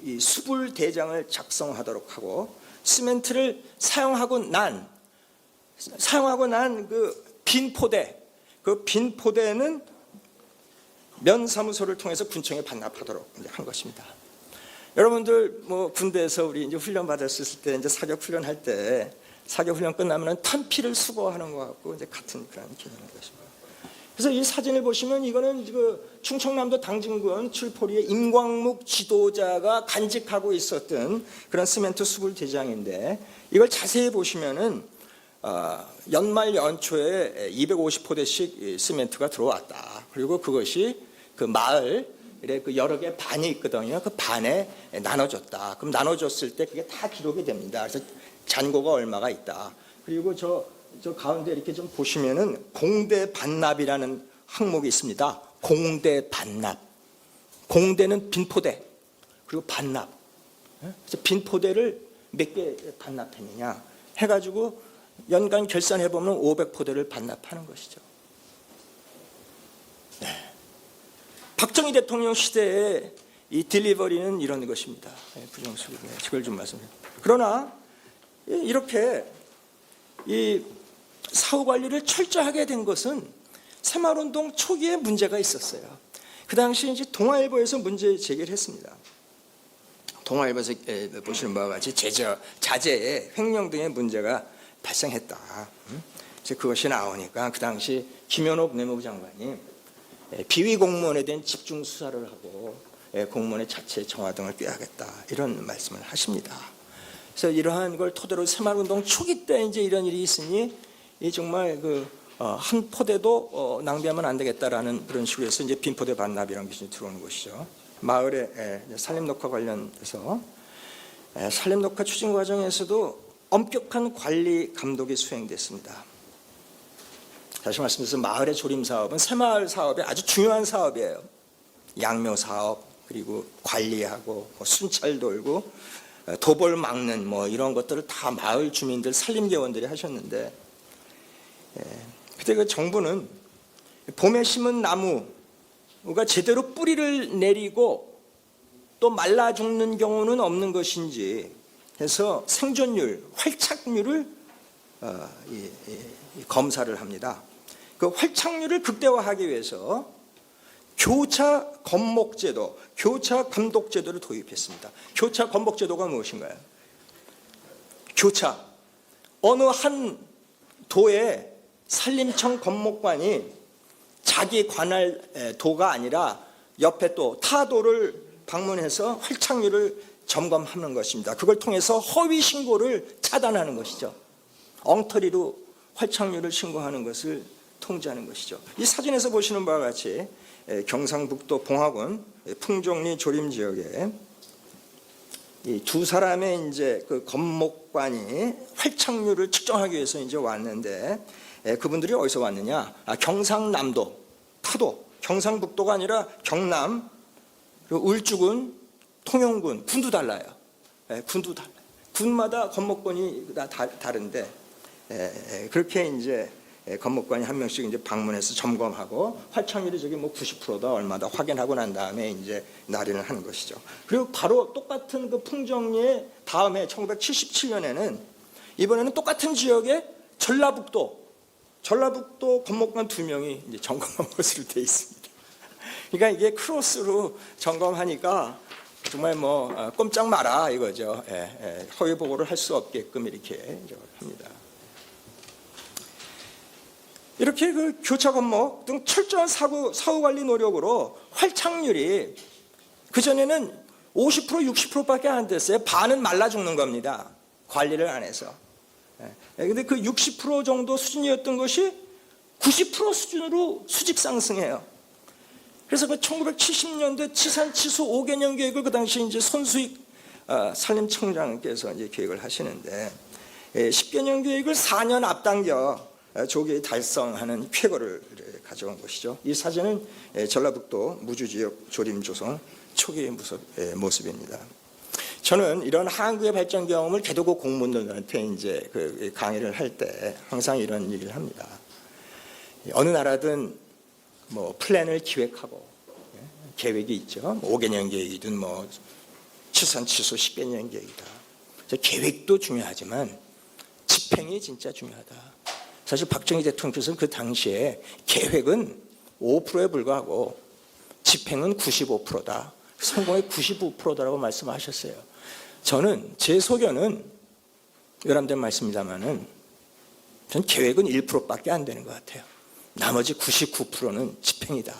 Speaker 2: 이 수불 대장을 작성하도록 하고 시멘트를 사용하고 난 그 빈 포대, 그 빈 포대는 면사무소를 통해서 군청에 반납하도록 이제 한 것입니다. 여러분들 뭐 군대에서 우리 이제 훈련 받았을 때 이제 사격 훈련 할 때 사격 훈련 끝나면은 탄피를 수거하는 것 같고 이제 같은 그런 개념인 것입니다. 그래서 이 사진을 보시면 이거는 그 충청남도 당진군 출포리의 임광묵 지도자가 간직하고 있었던 그런 시멘트 수불 대장인데 이걸 자세히 보시면은 연말 연초에 250포대씩 시멘트가 들어왔다. 그리고 그것이 그 마을에 그 여러 개 반이 있거든요. 그 반에 나눠줬다. 그럼 나눠줬을 때 그게 다 기록이 됩니다. 그래서 잔고가 얼마가 있다. 그리고 저 가운데 이렇게 좀 보시면은 공대 반납이라는 항목이 있습니다. 공대 반납. 공대는 빈포대. 그리고 반납. 그래서 빈포대를 몇 개 반납했느냐 해가지고 연간 결산해보면 500포대를 반납하는 것이죠. 네. 박정희 대통령 시대의 이 딜리버리는 이런 것입니다. 부정수급. 이걸 좀 말씀드립니다. 그러나 이렇게 이 사후 관리를 철저하게 된 것은 새마을운동 초기에 문제가 있었어요. 그 당시 이제 동아일보에서 문제 제기를 했습니다. 동아일보에서 보시는 바와 같이 자재에 횡령 등의 문제가 발생했다. 이제 그것이 나오니까 그 당시 김현옥 내무부 장관이 비위 공무원에 대한 집중 수사를 하고 공무원의 자체 정화 등을 꾀하겠다, 이런 말씀을 하십니다. 그래서 이러한 걸 토대로 새마을운동 초기 때 이제 이런 일이 있으니 이 정말 한 포대도 낭비하면 안 되겠다라는 그런 식으로 해서 이제 빈포대 반납이라는 기준이 들어오는 것이죠. 마을의 산림녹화 관련해서 산림녹화 추진 과정에서도 엄격한 관리 감독이 수행됐습니다. 다시 말씀드려서 마을의 조림 사업은 새마을 사업의 아주 중요한 사업이에요. 양묘 사업, 그리고 관리하고 순찰 돌고 도벌 막는 이런 것들을 다 마을 주민들, 산림계원들이 하셨는데, 그때 그 정부는 봄에 심은 나무가 제대로 뿌리를 내리고 또 말라 죽는 경우는 없는 것인지 해서 생존율, 활착률을 검사를 합니다. 그 활착률을 극대화하기 위해서 교차 건목제도, 교차 감독제도를 도입했습니다. 교차 건목제도가 무엇인가요? 교차, 어느 한 도의 산림청 건목관이 자기 관할 도가 아니라 옆에 또 타도를 방문해서 활착률을 점검하는 것입니다. 그걸 통해서 허위 신고를 차단하는 것이죠. 엉터리로 활착률을 신고하는 것을 통제하는 것이죠. 이 사진에서 보시는 바와 같이 경상북도 봉화군 풍종리 조림 지역에 이 두 사람의 이제 그 건목관이 활착률을 측정하기 위해서 이제 왔는데, 그분들이 어디서 왔느냐? 경상남도, 타도, 경상북도가 아니라 경남, 그리고 울주군, 통영군, 군도 달라요. 군도 달라요. 군마다 건목관이 다 다른데, 그렇게 이제 건목관이 한 명씩 이제 방문해서 점검하고 활착률이 저기 90%다 얼마다 확인하고 난 다음에 이제 날인을 하는 것이죠. 그리고 바로 똑같은 그 풍정리의 다음에 1977년에는 이번에는 똑같은 지역에 전라북도 건목관 2명이 이제 점검한 것으로 되어 있습니다. 그러니까 이게 크로스로 점검하니까 정말 꼼짝 마라 이거죠. 허위 보고를 할 수 없게끔 이렇게 합니다. 이렇게 그 교차 건목 등 철저한 사후 관리 노력으로 활착률이 그전에는 50% 60%밖에 안 됐어요. 반은 말라 죽는 겁니다. 관리를 안 해서. 그런데 그 60% 정도 수준이었던 것이 90% 수준으로 수직 상승해요. 그래서 그 1970년대 지산치수 5개년 계획을 그 당시 이제 손수익 산림청장께서 이제 계획을 하시는데 10개년 계획을 4년 앞당겨 조기 달성하는 쾌거를 가져온 것이죠. 이 사진은 전라북도 무주지역 조림조성 초기의 모습입니다. 저는 이런 한국의 발전 경험을 개도국 공무원들한테 이제 그 강의를 할 때 항상 이런 얘기를 합니다. 어느 나라든 뭐 플랜을 기획하고 계획이 있죠. 5개년 계획이든 뭐 치산치수 10개년 계획이다. 계획도 중요하지만 집행이 진짜 중요하다. 사실 박정희 대통령께서는 그 당시에 계획은 5%에 불과하고 집행은 95%다. 성공의 95%다라고 말씀하셨어요. 저는 제 소견은 외람된 말씀입니다만은 전 계획은 1%밖에 안 되는 것 같아요. 나머지 99%는 집행이다.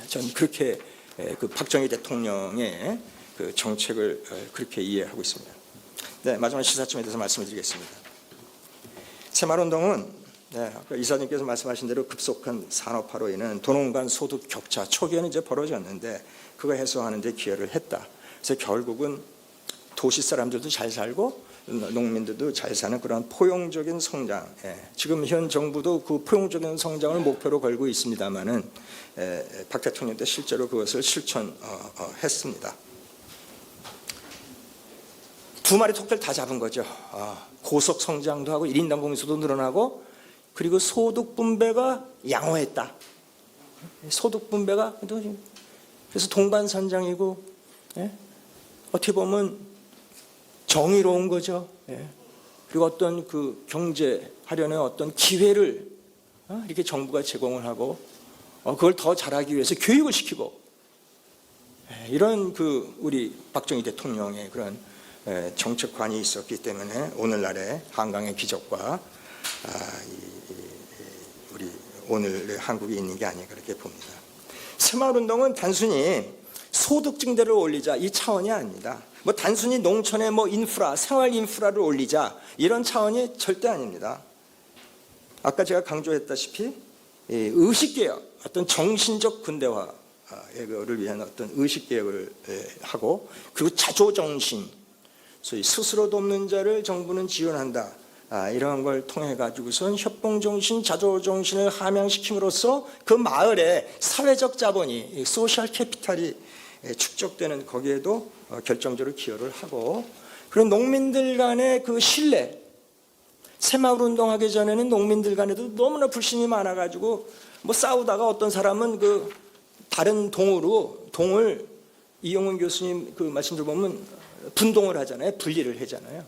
Speaker 2: 저는 그렇게 그 박정희 대통령의 그 정책을 그렇게 이해하고 있습니다. 네, 마지막 시사점에 대해서 말씀을 드리겠습니다. 새마을운동은 아까 이사님께서 말씀하신 대로 급속한 산업화로 인한 도농 간 소득 격차 초기에는 이제 벌어졌는데 그거 해소하는 데 기여를 했다. 그래서 결국은 도시 사람들도 잘 살고 농민들도 잘 사는 그런 포용적인 성장. 지금 현 정부도 그 포용적인 성장을 목표로 걸고 있습니다만은 박 대통령 때 실제로 그것을 실천했습니다. 두 마리 토끼를 다 잡은 거죠. 고속 성장도 하고 1인당 공수도 늘어나고 그리고 소득 분배가 양호했다. 소득 분배가 그래서 동반선장이고 어떻게 보면 정의로운 거죠. 그리고 어떤 그 경제하려는 어떤 기회를 이렇게 정부가 제공을 하고 그걸 더 잘하기 위해서 교육을 시키고 이런 그 우리 박정희 대통령의 그런 정책관이 있었기 때문에 오늘날의 한강의 기적과 우리 오늘의 한국이 있는 게 아닌가 그렇게 봅니다. 새마을운동은 단순히 소득 증대를 올리자 이 차원이 아닙니다. 뭐 단순히 농촌의 뭐 인프라, 생활 인프라를 올리자 이런 차원이 절대 아닙니다. 아까 제가 강조했다시피 의식개혁, 어떤 정신적 근대화를 위한 어떤 의식개혁을 하고 그리고 자조정신, 소위 스스로 돕는 자를 정부는 지원한다. 이런 걸 통해 가지고선 협동정신, 자조정신을 함양시킴으로써 그 마을에 사회적 자본이 소셜 캐피탈이 축적되는 거기에도 결정적으로 기여를 하고 그리고 농민들 간의 그 신뢰 새마을 운동하기 전에는 농민들 간에도 너무나 불신이 많아가지고 뭐 싸우다가 어떤 사람은 그 다른 동을 이용훈 교수님 그 말씀들 보면 분동을 하잖아요. 분리를 하잖아요.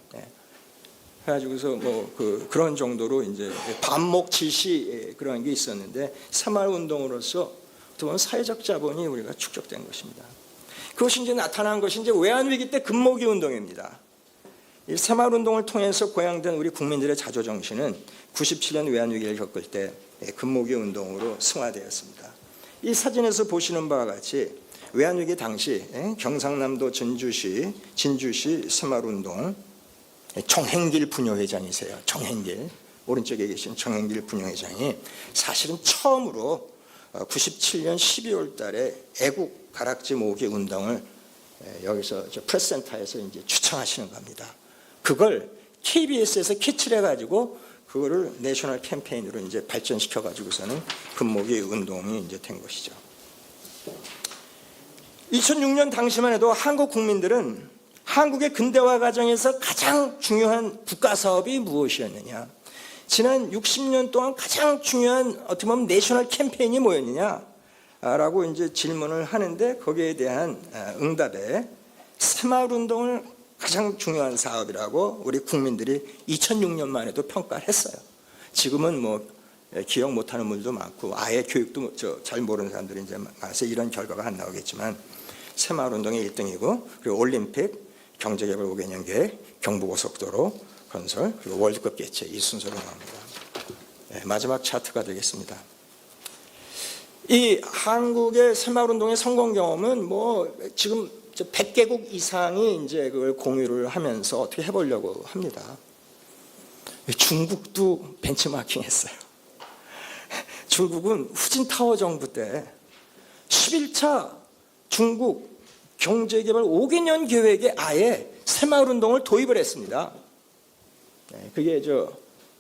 Speaker 2: 그래가지고서 뭐 그런 정도로 이제 반목 질시 그런 게 있었는데 새마을 운동으로서 어떻게 보면 사회적 자본이 우리가 축적된 것입니다. 그것이 이제 나타난 것이 이제 외환위기 때 금모기 운동입니다. 이 새마을 운동을 통해서 고양된 우리 국민들의 자조정신은 97년 외환위기를 겪을 때 금모기 운동으로 승화되었습니다. 이 사진에서 보시는 바와 같이 외환위기 당시 경상남도 진주시 새마을 운동 정행길 분여회장이세요. 정행길 오른쪽에 계신 정행길 분여회장이 사실은 처음으로 97년 12월 달에 애국 가락지 모으기 운동을 여기서 프레스센터에서 이제 추천하시는 겁니다. 그걸 KBS에서 캐치를 해가지고 그거를 내셔널 캠페인으로 이제 발전시켜 가지고서는 금모기 운동이 이제 된 것이죠. 2006년 당시만 해도 한국 국민들은 한국의 근대화 과정에서 가장 중요한 국가 사업이 무엇이었느냐? 지난 60년 동안 가장 중요한 어떻게 보면 내셔널 캠페인이 뭐였느냐? 라고 이제 질문을 하는데 거기에 대한 응답에 새마을 운동을 가장 중요한 사업이라고 우리 국민들이 2006년만 해도 평가를 했어요. 지금은 뭐 기억 못하는 분들도 많고 아예 교육도 잘 모르는 사람들이 이제 많아서 이런 결과가 안 나오겠지만 새마을 운동이 1등이고 그리고 올림픽, 경제개발 5개년 계획, 경부고속도로 건설 그리고 월드컵 개최 이 순서로 나옵니다. 마지막 차트가 되겠습니다. 이 한국의 새마을운동의 성공 경험은 뭐 지금 100개국 이상이 이제 그걸 공유를 하면서 어떻게 해보려고 합니다. 중국도 벤치마킹했어요. 중국은 후진타오 정부 때 11차 중국 경제개발 5개년 계획에 아예 새마을운동을 도입을 했습니다. 그게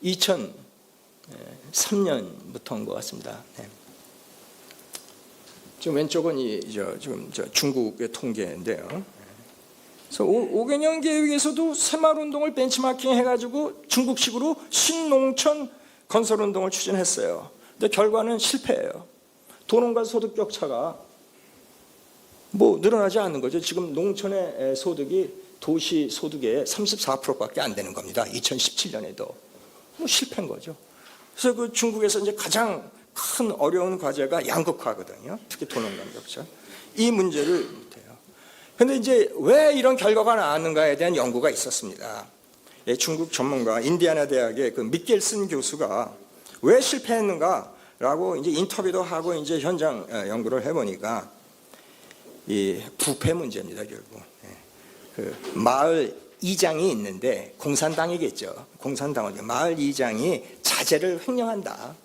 Speaker 2: 2003년부터인 것 같습니다. 지금 왼쪽은 지금 중국의 통계인데요. 그래서 5개년 계획에서도 새마을운동을 벤치마킹 해가지고 중국식으로 신농촌 건설운동을 추진했어요. 근데 결과는 실패예요. 도농과 소득 격차가 늘어나지 않는 거죠. 지금 농촌의 소득이 도시 소득의 34%밖에 안 되는 겁니다. 2017년에도 실패인 거죠. 그래서 그 중국에서 이제 가장 큰 어려운 과제가 양극화거든요. 특히 도농간 격차. 이 문제를 못해요. 그런데 이제 왜 이런 결과가 나왔는가에 대한 연구가 있었습니다. 중국 전문가 인디아나 대학의 그 미켈슨 교수가 왜 실패했는가라고 이제 인터뷰도 하고 이제 현장 연구를 해보니까 이 부패 문제입니다. 결국 그 마을 이장이 있는데 공산당이겠죠. 공산당은 마을 이장이 자재를 횡령한다.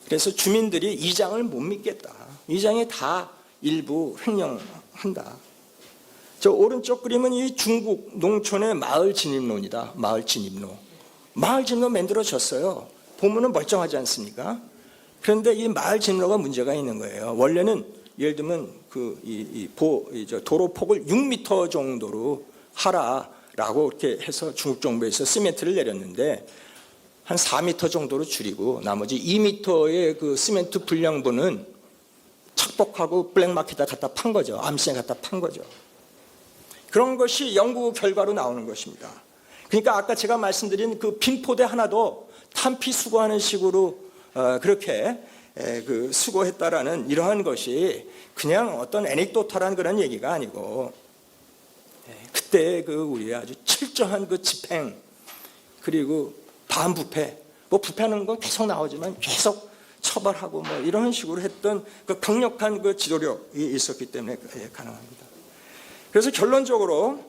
Speaker 2: 그래서 주민들이 이장을 못 믿겠다. 이장이 다 일부 횡령한다. 저 오른쪽 그림은 이 중국 농촌의 마을 진입로입니다. 마을 진입로. 마을 진입로 만들어졌어요. 보면은 멀쩡하지 않습니까? 그런데 이 마을 진입로가 문제가 있는 거예요. 원래는 예를 들면 도로 폭을 6m 정도로 하라라고 이렇게 해서 중국 정부에서 시멘트를 내렸는데 한 4m 정도로 줄이고 나머지 2m의 그 시멘트 분량분은 착복하고 블랙마켓에 갖다 판 거죠. 암시에 갖다 판 거죠. 그런 것이 연구 결과로 나오는 것입니다. 그러니까 아까 제가 말씀드린 그 빈포대 하나도 탄피 수거하는 식으로 그렇게 그 수거했다라는 이러한 것이 그냥 어떤 애닉도탈한 그런 얘기가 아니고 그때 그 우리의 아주 철저한 그 집행 그리고 반부패 부패하는 건 계속 나오지만 계속 처벌하고 이런 식으로 했던 그 강력한 그 지도력이 있었기 때문에 가능합니다. 그래서 결론적으로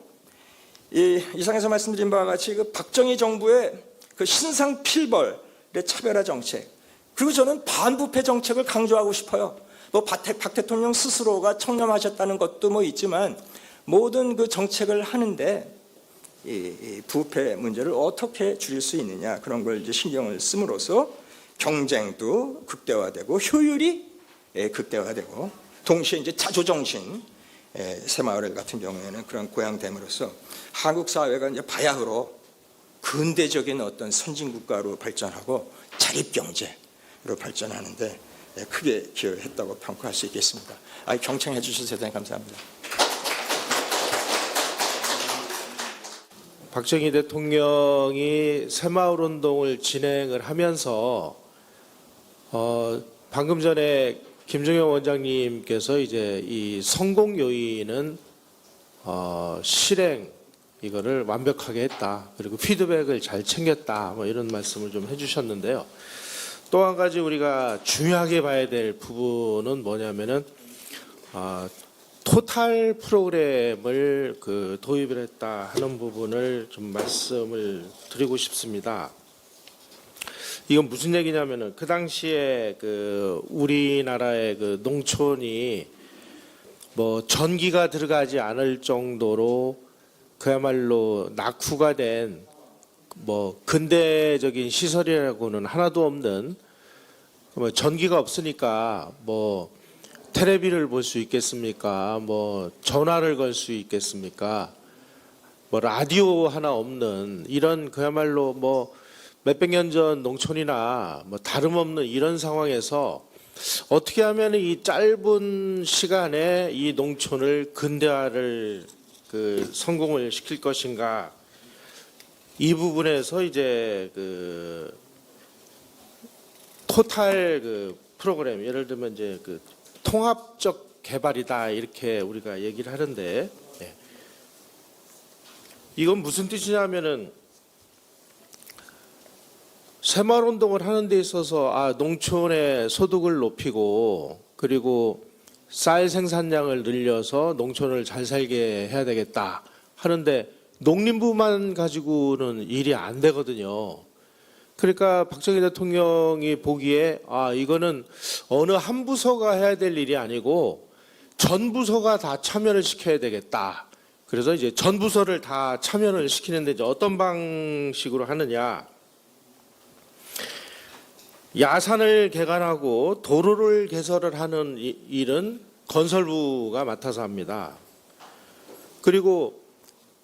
Speaker 2: 이상에서 말씀드린 바와 같이 그 박정희 정부의 그 신상 필벌의 차별화 정책 그리고 저는 반부패 정책을 강조하고 싶어요. 박 대통령 스스로가 청렴하셨다는 것도 있지만 모든 그 정책을 하는데 이 부패 문제를 어떻게 줄일 수 있느냐 그런 걸 이제 신경을 씀으로써 경쟁도 극대화되고 효율이 극대화되고 동시에 이제 자조정신 새마을 같은 경우에는 그런 고양됨으로써 한국 사회가 이제 바야흐로 근대적인 어떤 선진국가로 발전하고 자립경제로 발전하는데 크게 기여했다고 평가할 수 있겠습니다. 경청해 주셔서 대단히 감사합니다.
Speaker 3: 박정희 대통령이 새마을운동을 진행을 하면서 방금 전에 김종영 원장님께서 이제 이 성공 요인은 실행 이거를 완벽하게 했다. 그리고 피드백을 잘 챙겼다. 이런 말씀을 좀 해주셨는데요. 또 한 가지 우리가 중요하게 봐야 될 부분은 뭐냐면은 토탈 프로그램을 도입을 했다 하는 부분을 좀 말씀을 드리고 싶습니다. 이건 무슨 얘기냐면은 그 당시에 우리나라의 농촌이 전기가 들어가지 않을 정도로 그야말로 낙후가 된 근대적인 시설이라고는 하나도 없는 전기가 없으니까 텔레비를 볼 수 있겠습니까? 전화를 걸 수 있겠습니까? 라디오 하나 없는 이런 그야말로 몇백 년 전 농촌이나 다름없는 이런 상황에서 어떻게 하면 이 짧은 시간에 이 농촌을 근대화를 성공을 시킬 것인가? 이 부분에서 이제 토탈 프로그램 예를 들면 이제 통합적 개발이다 이렇게 우리가 얘기를 하는데 이건 무슨 뜻이냐면은 새마을운동을 하는 데 있어서 농촌의 소득을 높이고 그리고 쌀 생산량을 늘려서 농촌을 잘 살게 해야 되겠다 하는데 농림부만 가지고는 일이 안 되거든요. 그러니까 박정희 대통령이 보기에 이거는 어느 한 부서가 해야 될 일이 아니고 전 부서가 다 참여를 시켜야 되겠다. 그래서 이제 전 부서를 다 참여를 시키는데 이제 어떤 방식으로 하느냐? 야산을 개간하고 도로를 개설을 하는 일은 건설부가 맡아서 합니다. 그리고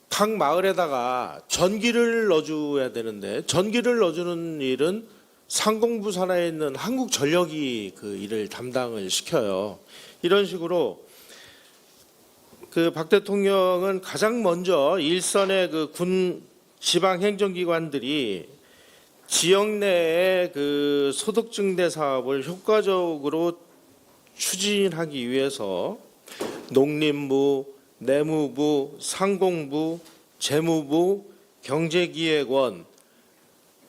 Speaker 3: 각 마을에다가 전기를 넣어줘야 되는데 전기를 넣어주는 일은 상공부 산하에 있는 한국전력이 그 일을 담당을 시켜요. 이런 식으로 그 박 대통령은 가장 먼저 일선의 그 군 지방 행정기관들이 지역 내의 그 소득 증대 사업을 효과적으로 추진하기 위해서 농림부, 내무부, 상공부, 재무부, 경제기획원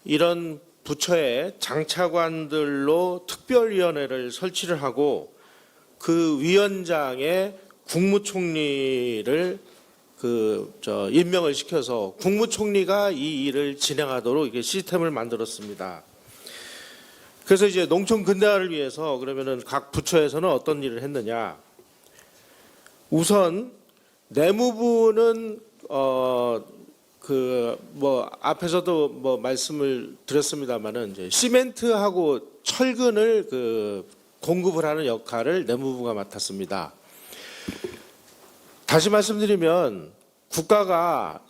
Speaker 3: 이런 부처의 장차관들로 특별위원회를 설치를 하고 그 위원장에 국무총리를 임명을 시켜서 국무총리가 이 일을 진행하도록 이게 시스템을 만들었습니다. 그래서 이제 농촌 근대화를 위해서 그러면은 각 부처에서는 어떤 일을 했느냐? 우선 내무부는 앞에서도 말씀을 드렸습니다만은 이제 시멘트하고 철근을 공급을 하는 역할을 내무부가 맡았습니다. 다시 말씀드리면 국가가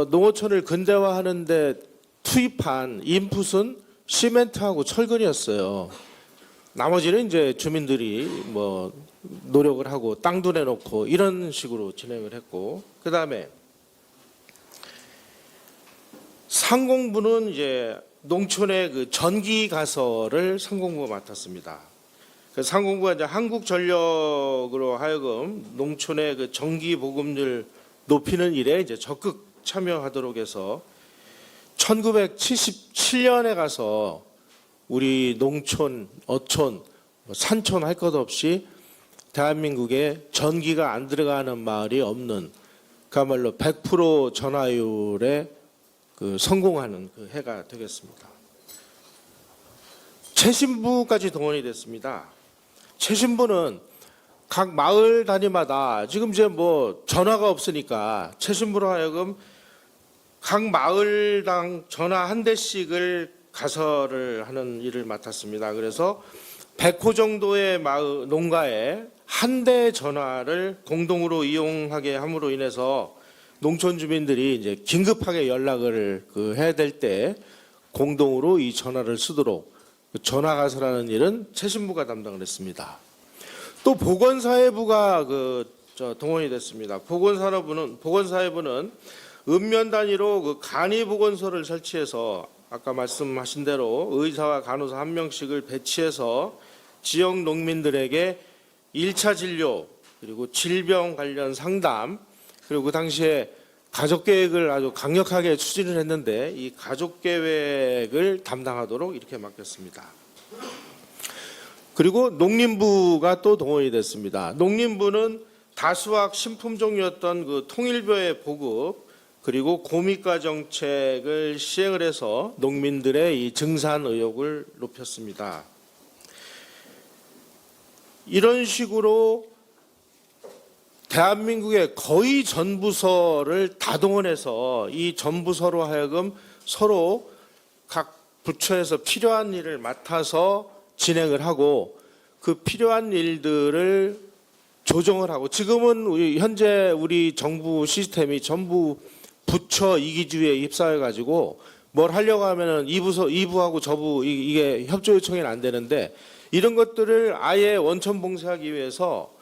Speaker 3: 농어촌을 근대화하는데 투입한 인풋은 시멘트하고 철근이었어요. 나머지는 이제 주민들이 노력을 하고 땅도 내놓고 이런 식으로 진행을 했고, 그 다음에 상공부는 이제 농촌의 그 전기 가설을 상공부가 맡았습니다. 그래서 상공부가 이제 한국전력으로 하여금 농촌의 그 전기 보급률 높이는 일에 이제 적극 참여하도록 해서 1977년에 가서 우리 농촌, 어촌, 산촌 할 것 없이 대한민국에 전기가 안 들어가는 마을이 없는 그야말로 100% 전화율에 성공하는 그 해가 되겠습니다. 최신부까지 동원이 됐습니다. 최신부는 각 마을 단위마다 지금 이제 전화가 없으니까 최신부로 하여금 각 마을당 전화 한 대씩을 가설을 하는 일을 맡았습니다. 그래서 100호 정도의 마을 농가에 한 대 전화를 공동으로 이용하게 함으로 인해서 농촌 주민들이 이제 긴급하게 연락을 해야 될 때 공동으로 이 전화를 쓰도록 전화 가설하는 일은 최신부가 담당을 했습니다. 또 보건사회부가 동원이 됐습니다. 보건사회부는 읍면 단위로 간이보건소를 설치해서 아까 말씀하신 대로 의사와 간호사 한 명씩을 배치해서 지역 농민들에게 1차 진료 그리고 질병 관련 상담 그리고 그 당시에 가족계획을 아주 강력하게 추진을 했는데 이 가족계획을 담당하도록 이렇게 맡겼습니다. 그리고 농림부가 또 동원이 됐습니다. 농림부는 다수학 신품종이었던 그 통일벼의 보급 그리고 고미가 정책을 시행을 해서 농민들의 이 증산 의욕을 높였습니다. 이런 식으로 대한민국의 거의 전 부서를 다 동원해서 이 전 부서로 하여금 서로 각 부처에서 필요한 일을 맡아서 진행을 하고 그 필요한 일들을 조정을 하고 지금은 현재 우리 정부 시스템이 전부 부처 이기주의에 입사해 가지고 뭘 하려고 하면은 이부하고 저부 이게 협조 요청이 안 되는데 이런 것들을 아예 원천 봉쇄하기 위해서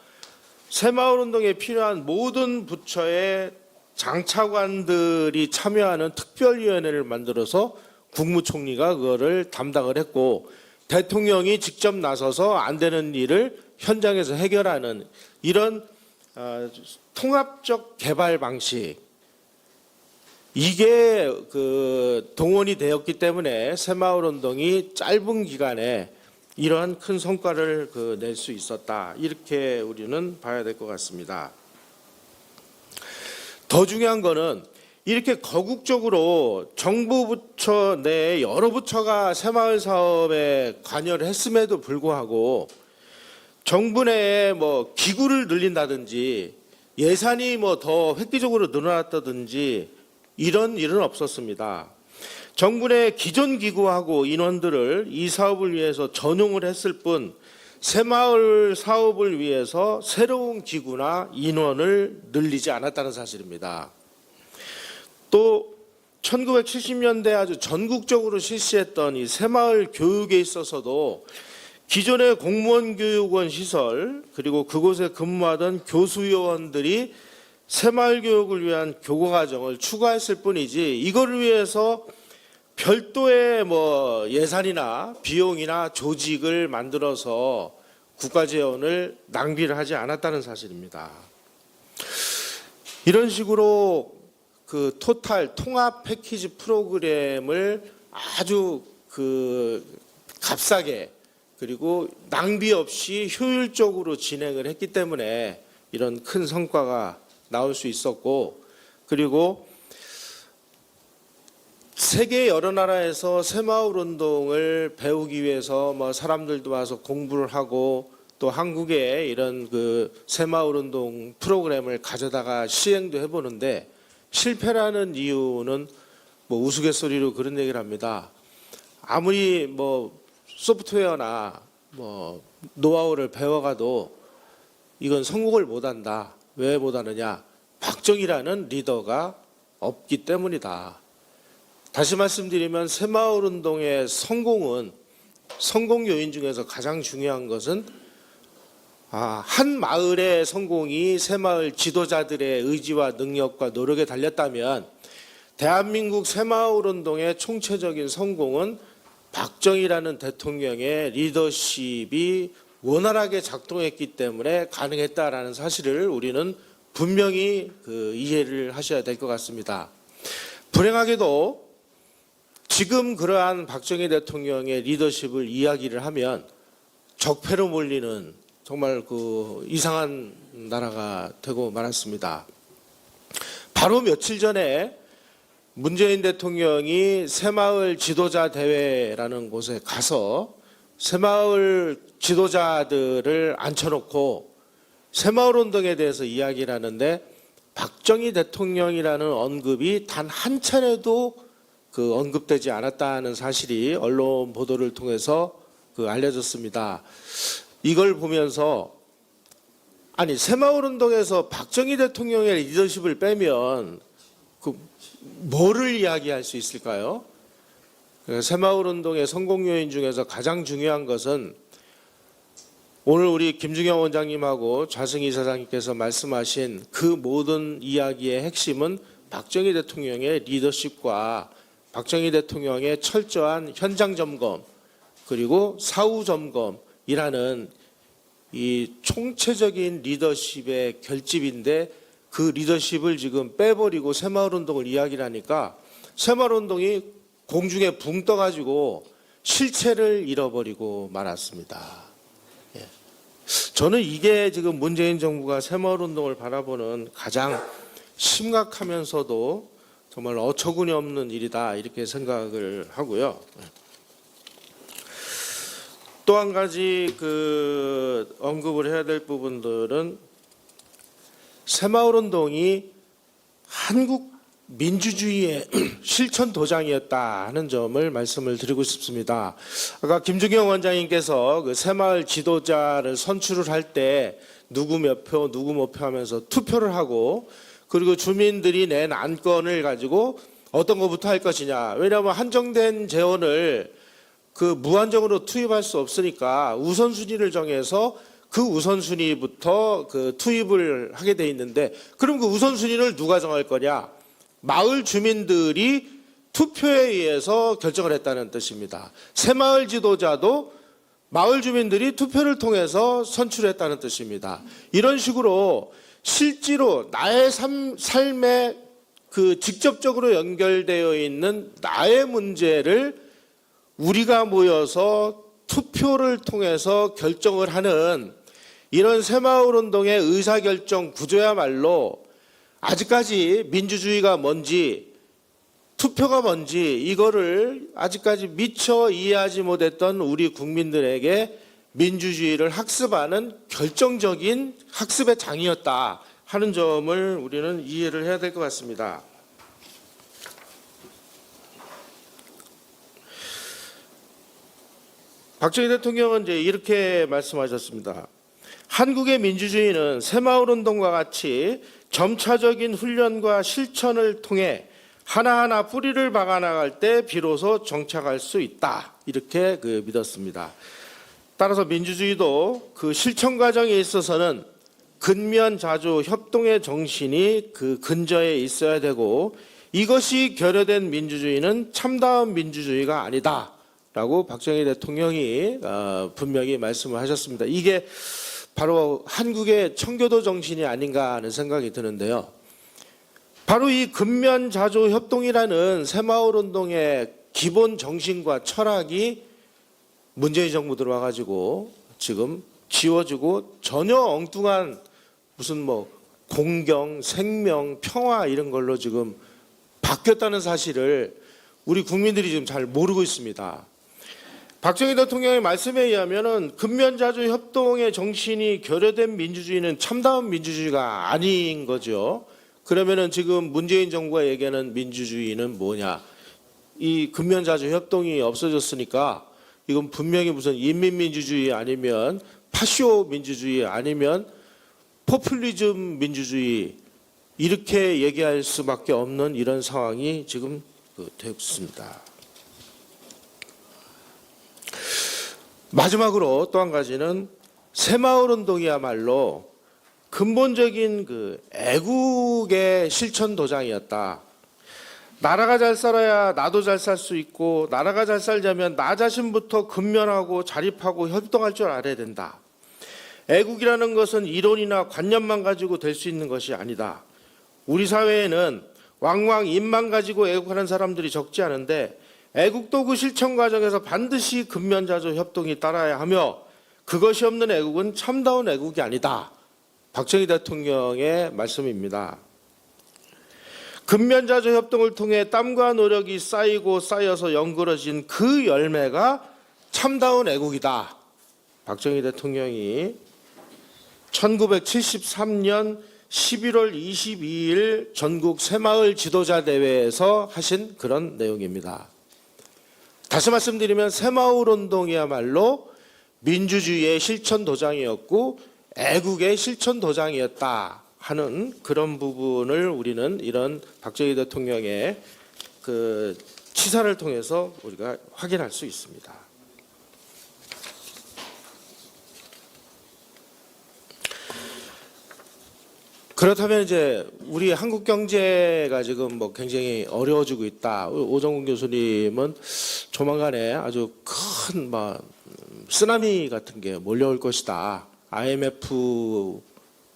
Speaker 3: 새마을운동에 필요한 모든 부처의 장차관들이 참여하는 특별위원회를 만들어서 국무총리가 그거를 담당을 했고 대통령이 직접 나서서 안 되는 일을 현장에서 해결하는 이런 통합적 개발 방식 이게 동원이 되었기 때문에 새마을운동이 짧은 기간에 이러한 큰 성과를 낼 수 있었다. 이렇게 우리는 봐야 될 것 같습니다. 더 중요한 거는 이렇게 거국적으로 정부 부처 내 여러 부처가 새마을 사업에 관여를 했음에도 불구하고 정부 내에 뭐 기구를 늘린다든지 예산이 뭐 더 획기적으로 늘어났다든지 이런 일은 없었습니다. 정부 내 기존 기구하고 인원들을 이 사업을 위해서 전용을 했을 뿐 새마을 사업을 위해서 새로운 기구나 인원을 늘리지 않았다는 사실입니다. 또 1970년대 아주 전국적으로 실시했던 이 새마을 교육에 있어서도 기존의 공무원 교육원 시설 그리고 그곳에 근무하던 교수요원들이 새마을 교육을 위한 교과과정을 추가했을 뿐이지 이거를 위해서 별도의 뭐 예산이나 비용이나 조직을 만들어서 국가 재원을 낭비를 하지 않았다는 사실입니다. 이런 식으로 그 토탈 통합 패키지 프로그램을 아주 그 값싸게 그리고 낭비 없이 효율적으로 진행을 했기 때문에 이런 큰 성과가 나올 수 있었고, 그리고 세계 여러 나라에서 새마을 운동을 배우기 위해서 뭐 사람들도 와서 공부를 하고 또 한국에 이런 그 새마을 운동 프로그램을 가져다가 시행도 해보는데 실패라는 이유는 뭐 우스갯소리로 그런 얘기를 합니다. 아무리 뭐 소프트웨어나 뭐 노하우를 배워가도 이건 성공을 못한다. 왜 못하느냐? 박정희라는 리더가 없기 때문이다. 다시 말씀드리면 새마을 운동의 성공은 성공 요인 중에서 가장 중요한 것은 한 마을의 성공이 새마을 지도자들의 의지와 능력과 노력에 달렸다면 대한민국 새마을 운동의 총체적인 성공은 박정희라는 대통령의 리더십이 원활하게 작동했기 때문에 가능했다라는 사실을 우리는 분명히 이해를 하셔야 될 것 같습니다. 불행하게도 지금 그러한 박정희 대통령의 리더십을 이야기를 하면 적폐로 몰리는 정말 그 이상한 나라가 되고 말았습니다. 바로 며칠 전에 문재인 대통령이 새마을 지도자 대회라는 곳에 가서 새마을 지도자들을 앉혀놓고 새마을 운동에 대해서 이야기를 하는데 박정희 대통령이라는 언급이 단 한 차례도 언급되지 않았다는 사실이 언론 보도를 통해서 알려졌습니다. 이걸 보면서 아니 새마을 운동에서 박정희 대통령의 리더십을 빼면 뭐를 이야기할 수 있을까요? 새마을 운동의 성공 요인 중에서 가장 중요한 것은 오늘 우리 김중영 원장님하고 좌승희 사장님께서 말씀하신 그 모든 이야기의 핵심은 박정희 대통령의 리더십과 박정희 대통령의 철저한 현장 점검 그리고 사후 점검이라는 이 총체적인 리더십의 결집인데 그 리더십을 지금 빼버리고 새마을 운동을 이야기를 하니까 새마을 운동이 공중에 붕 떠가지고 실체를 잃어버리고 말았습니다. 저는 이게 지금 문재인 정부가 새마을 운동을 바라보는 가장 심각하면서도 정말 어처구니 없는 일이다 이렇게 생각을 하고요. 또 한 가지 언급을 해야 될 부분들은 새마을 운동이 한국 민주주의의 실천 도장이었다 하는 점을 말씀을 드리고 싶습니다. 아까 김중영 원장님께서 새마을 지도자를 선출을 할 때 누구 몇 표, 누구 몇 표 하면서 투표를 하고 그리고 주민들이 낸 안건을 가지고 어떤 것부터 할 것이냐. 왜냐하면 한정된 재원을 무한정으로 투입할 수 없으니까 우선순위를 정해서 그 우선순위부터 투입을 하게 돼 있는데 그럼 그 우선순위를 누가 정할 거냐? 마을 주민들이 투표에 의해서 결정을 했다는 뜻입니다. 새마을 지도자도 마을 주민들이 투표를 통해서 선출했다는 뜻입니다. 이런 식으로 실제로 나의 삶에 직접적으로 연결되어 있는 나의 문제를 우리가 모여서 투표를 통해서 결정을 하는 이런 새마을 운동의 의사결정 구조야말로 아직까지 민주주의가 뭔지, 투표가 뭔지 이거를 아직까지 미처 이해하지 못했던 우리 국민들에게 민주주의를 학습하는 결정적인 학습의 장이었다 하는 점을 우리는 이해를 해야 될 것 같습니다. 박정희 대통령은 이제 이렇게 말씀하셨습니다. 한국의 민주주의는 새마을운동과 같이 점차적인 훈련과 실천을 통해 하나하나 뿌리를 박아나갈 때 비로소 정착할 수 있다. 이렇게 믿었습니다. 따라서 민주주의도 그 실천 과정에 있어서는 근면자주 협동의 정신이 그 근저에 있어야 되고 이것이 결여된 민주주의는 참다운 민주주의가 아니다. 라고 박정희 대통령이 분명히 말씀을 하셨습니다. 이게 바로 한국의 청교도 정신이 아닌가 하는 생각이 드는데요. 바로 이 근면자주 협동이라는 새마을운동의 기본 정신과 철학이 문재인 정부 들어와가지고 지금 지워지고 전혀 엉뚱한 무슨 공경, 생명, 평화 이런 걸로 지금 바뀌었다는 사실을 우리 국민들이 지금 잘 모르고 있습니다. 박정희 대통령의 말씀에 의하면은 근면자주 협동의 정신이 결여된 민주주의는 참다운 민주주의가 아닌 거죠. 그러면은 지금 문재인 정부가 얘기하는 민주주의는 뭐냐? 이 근면자주 협동이 없어졌으니까 이건 분명히 무슨 인민민주주의 아니면 파쇼 민주주의 아니면 포퓰리즘 민주주의 이렇게 얘기할 수밖에 없는 이런 상황이 지금 됐습니다. 마지막으로 또 한 가지는 새마을운동이야말로 근본적인 애국의 실천 도장이었다. 나라가 잘 살아야 나도 잘 살 수 있고 나라가 잘 살려면 나 자신부터 근면하고 자립하고 협동할 줄 알아야 된다. 애국이라는 것은 이론이나 관념만 가지고 될 수 있는 것이 아니다. 우리 사회에는 왕왕 입만 가지고 애국하는 사람들이 적지 않은데 애국도 그 실천 과정에서 반드시 근면자주 협동이 따라야 하며 그것이 없는 애국은 참다운 애국이 아니다. 박정희 대통령의 말씀입니다. 근면자주 협동을 통해 땀과 노력이 쌓이고 쌓여서 연그러진 그 열매가 참다운 애국이다. 박정희 대통령이 1973년 11월 22일 전국 새마을 지도자 대회에서 하신 그런 내용입니다. 다시 말씀드리면 새마을운동이야말로 민주주의의 실천 도장이었고 애국의 실천 도장이었다 하는 그런 부분을 우리는 이런 박정희 대통령의 그 치사를 통해서 우리가 확인할 수 있습니다. 그렇다면 이제 우리 한국 경제가 지금 굉장히 어려워지고 있다. 오정훈 교수님은 조만간에 아주 큰 쓰나미 같은 게 몰려올 것이다. IMF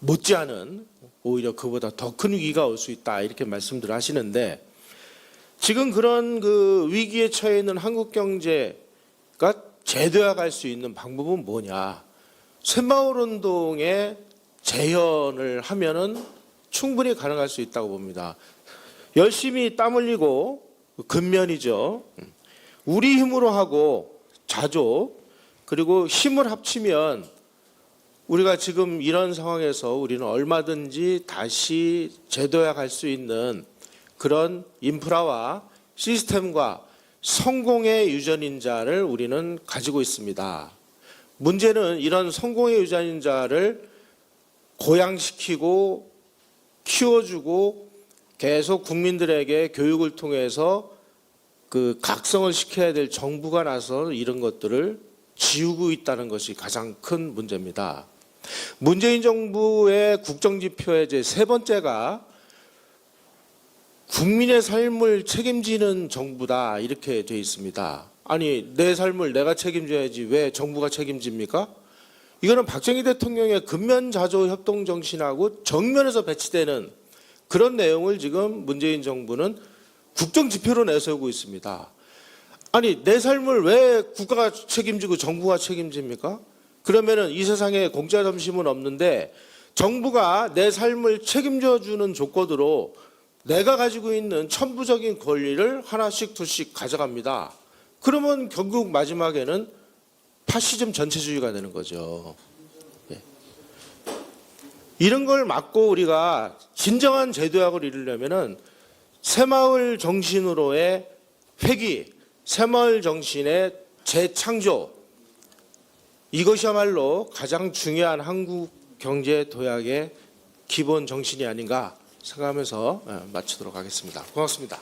Speaker 3: 못지않은 오히려 그보다 더 큰 위기가 올 수 있다. 이렇게 말씀들 하시는데 지금 그런 그 위기에 처해 있는 한국 경제가 재되어갈 수 있는 방법은 뭐냐? 새마을운동에 재현을 하면은 충분히 가능할 수 있다고 봅니다. 열심히 땀 흘리고 근면이죠. 우리 힘으로 하고 자조 그리고 힘을 합치면 우리가 지금 이런 상황에서 우리는 얼마든지 다시 재도약할 수 있는 그런 인프라와 시스템과 성공의 유전인자를 우리는 가지고 있습니다. 문제는 이런 성공의 유전인자를 고양시키고 키워주고 계속 국민들에게 교육을 통해서 그 각성을 시켜야 될 정부가 나서 이런 것들을 지우고 있다는 것이 가장 큰 문제입니다. 문재인 정부의 국정지표의 제 세 번째가 국민의 삶을 책임지는 정부다 이렇게 되어 있습니다. 아니 내 삶을 내가 책임져야지 왜 정부가 책임집니까? 이거는 박정희 대통령의 근면자조 협동 정신하고 정면에서 배치되는 그런 내용을 지금 문재인 정부는 국정지표로 내세우고 있습니다. 아니 내 삶을 왜 국가가 책임지고 정부가 책임집니까? 그러면은 이 세상에 공짜 점심은 없는데 정부가 내 삶을 책임져 주는 조건으로 내가 가지고 있는 천부적인 권리를 하나씩 둘씩 가져갑니다. 그러면 결국 마지막에는 파시즘 전체주의가 되는 거죠. 예. 이런 걸 막고 우리가 진정한 제도약을 이루려면은 새마을 정신으로의 회귀, 새마을 정신의 재창조, 이것이야말로 가장 중요한 한국 경제 도약의 기본 정신이 아닌가 생각하면서 마치도록 하겠습니다. 고맙습니다.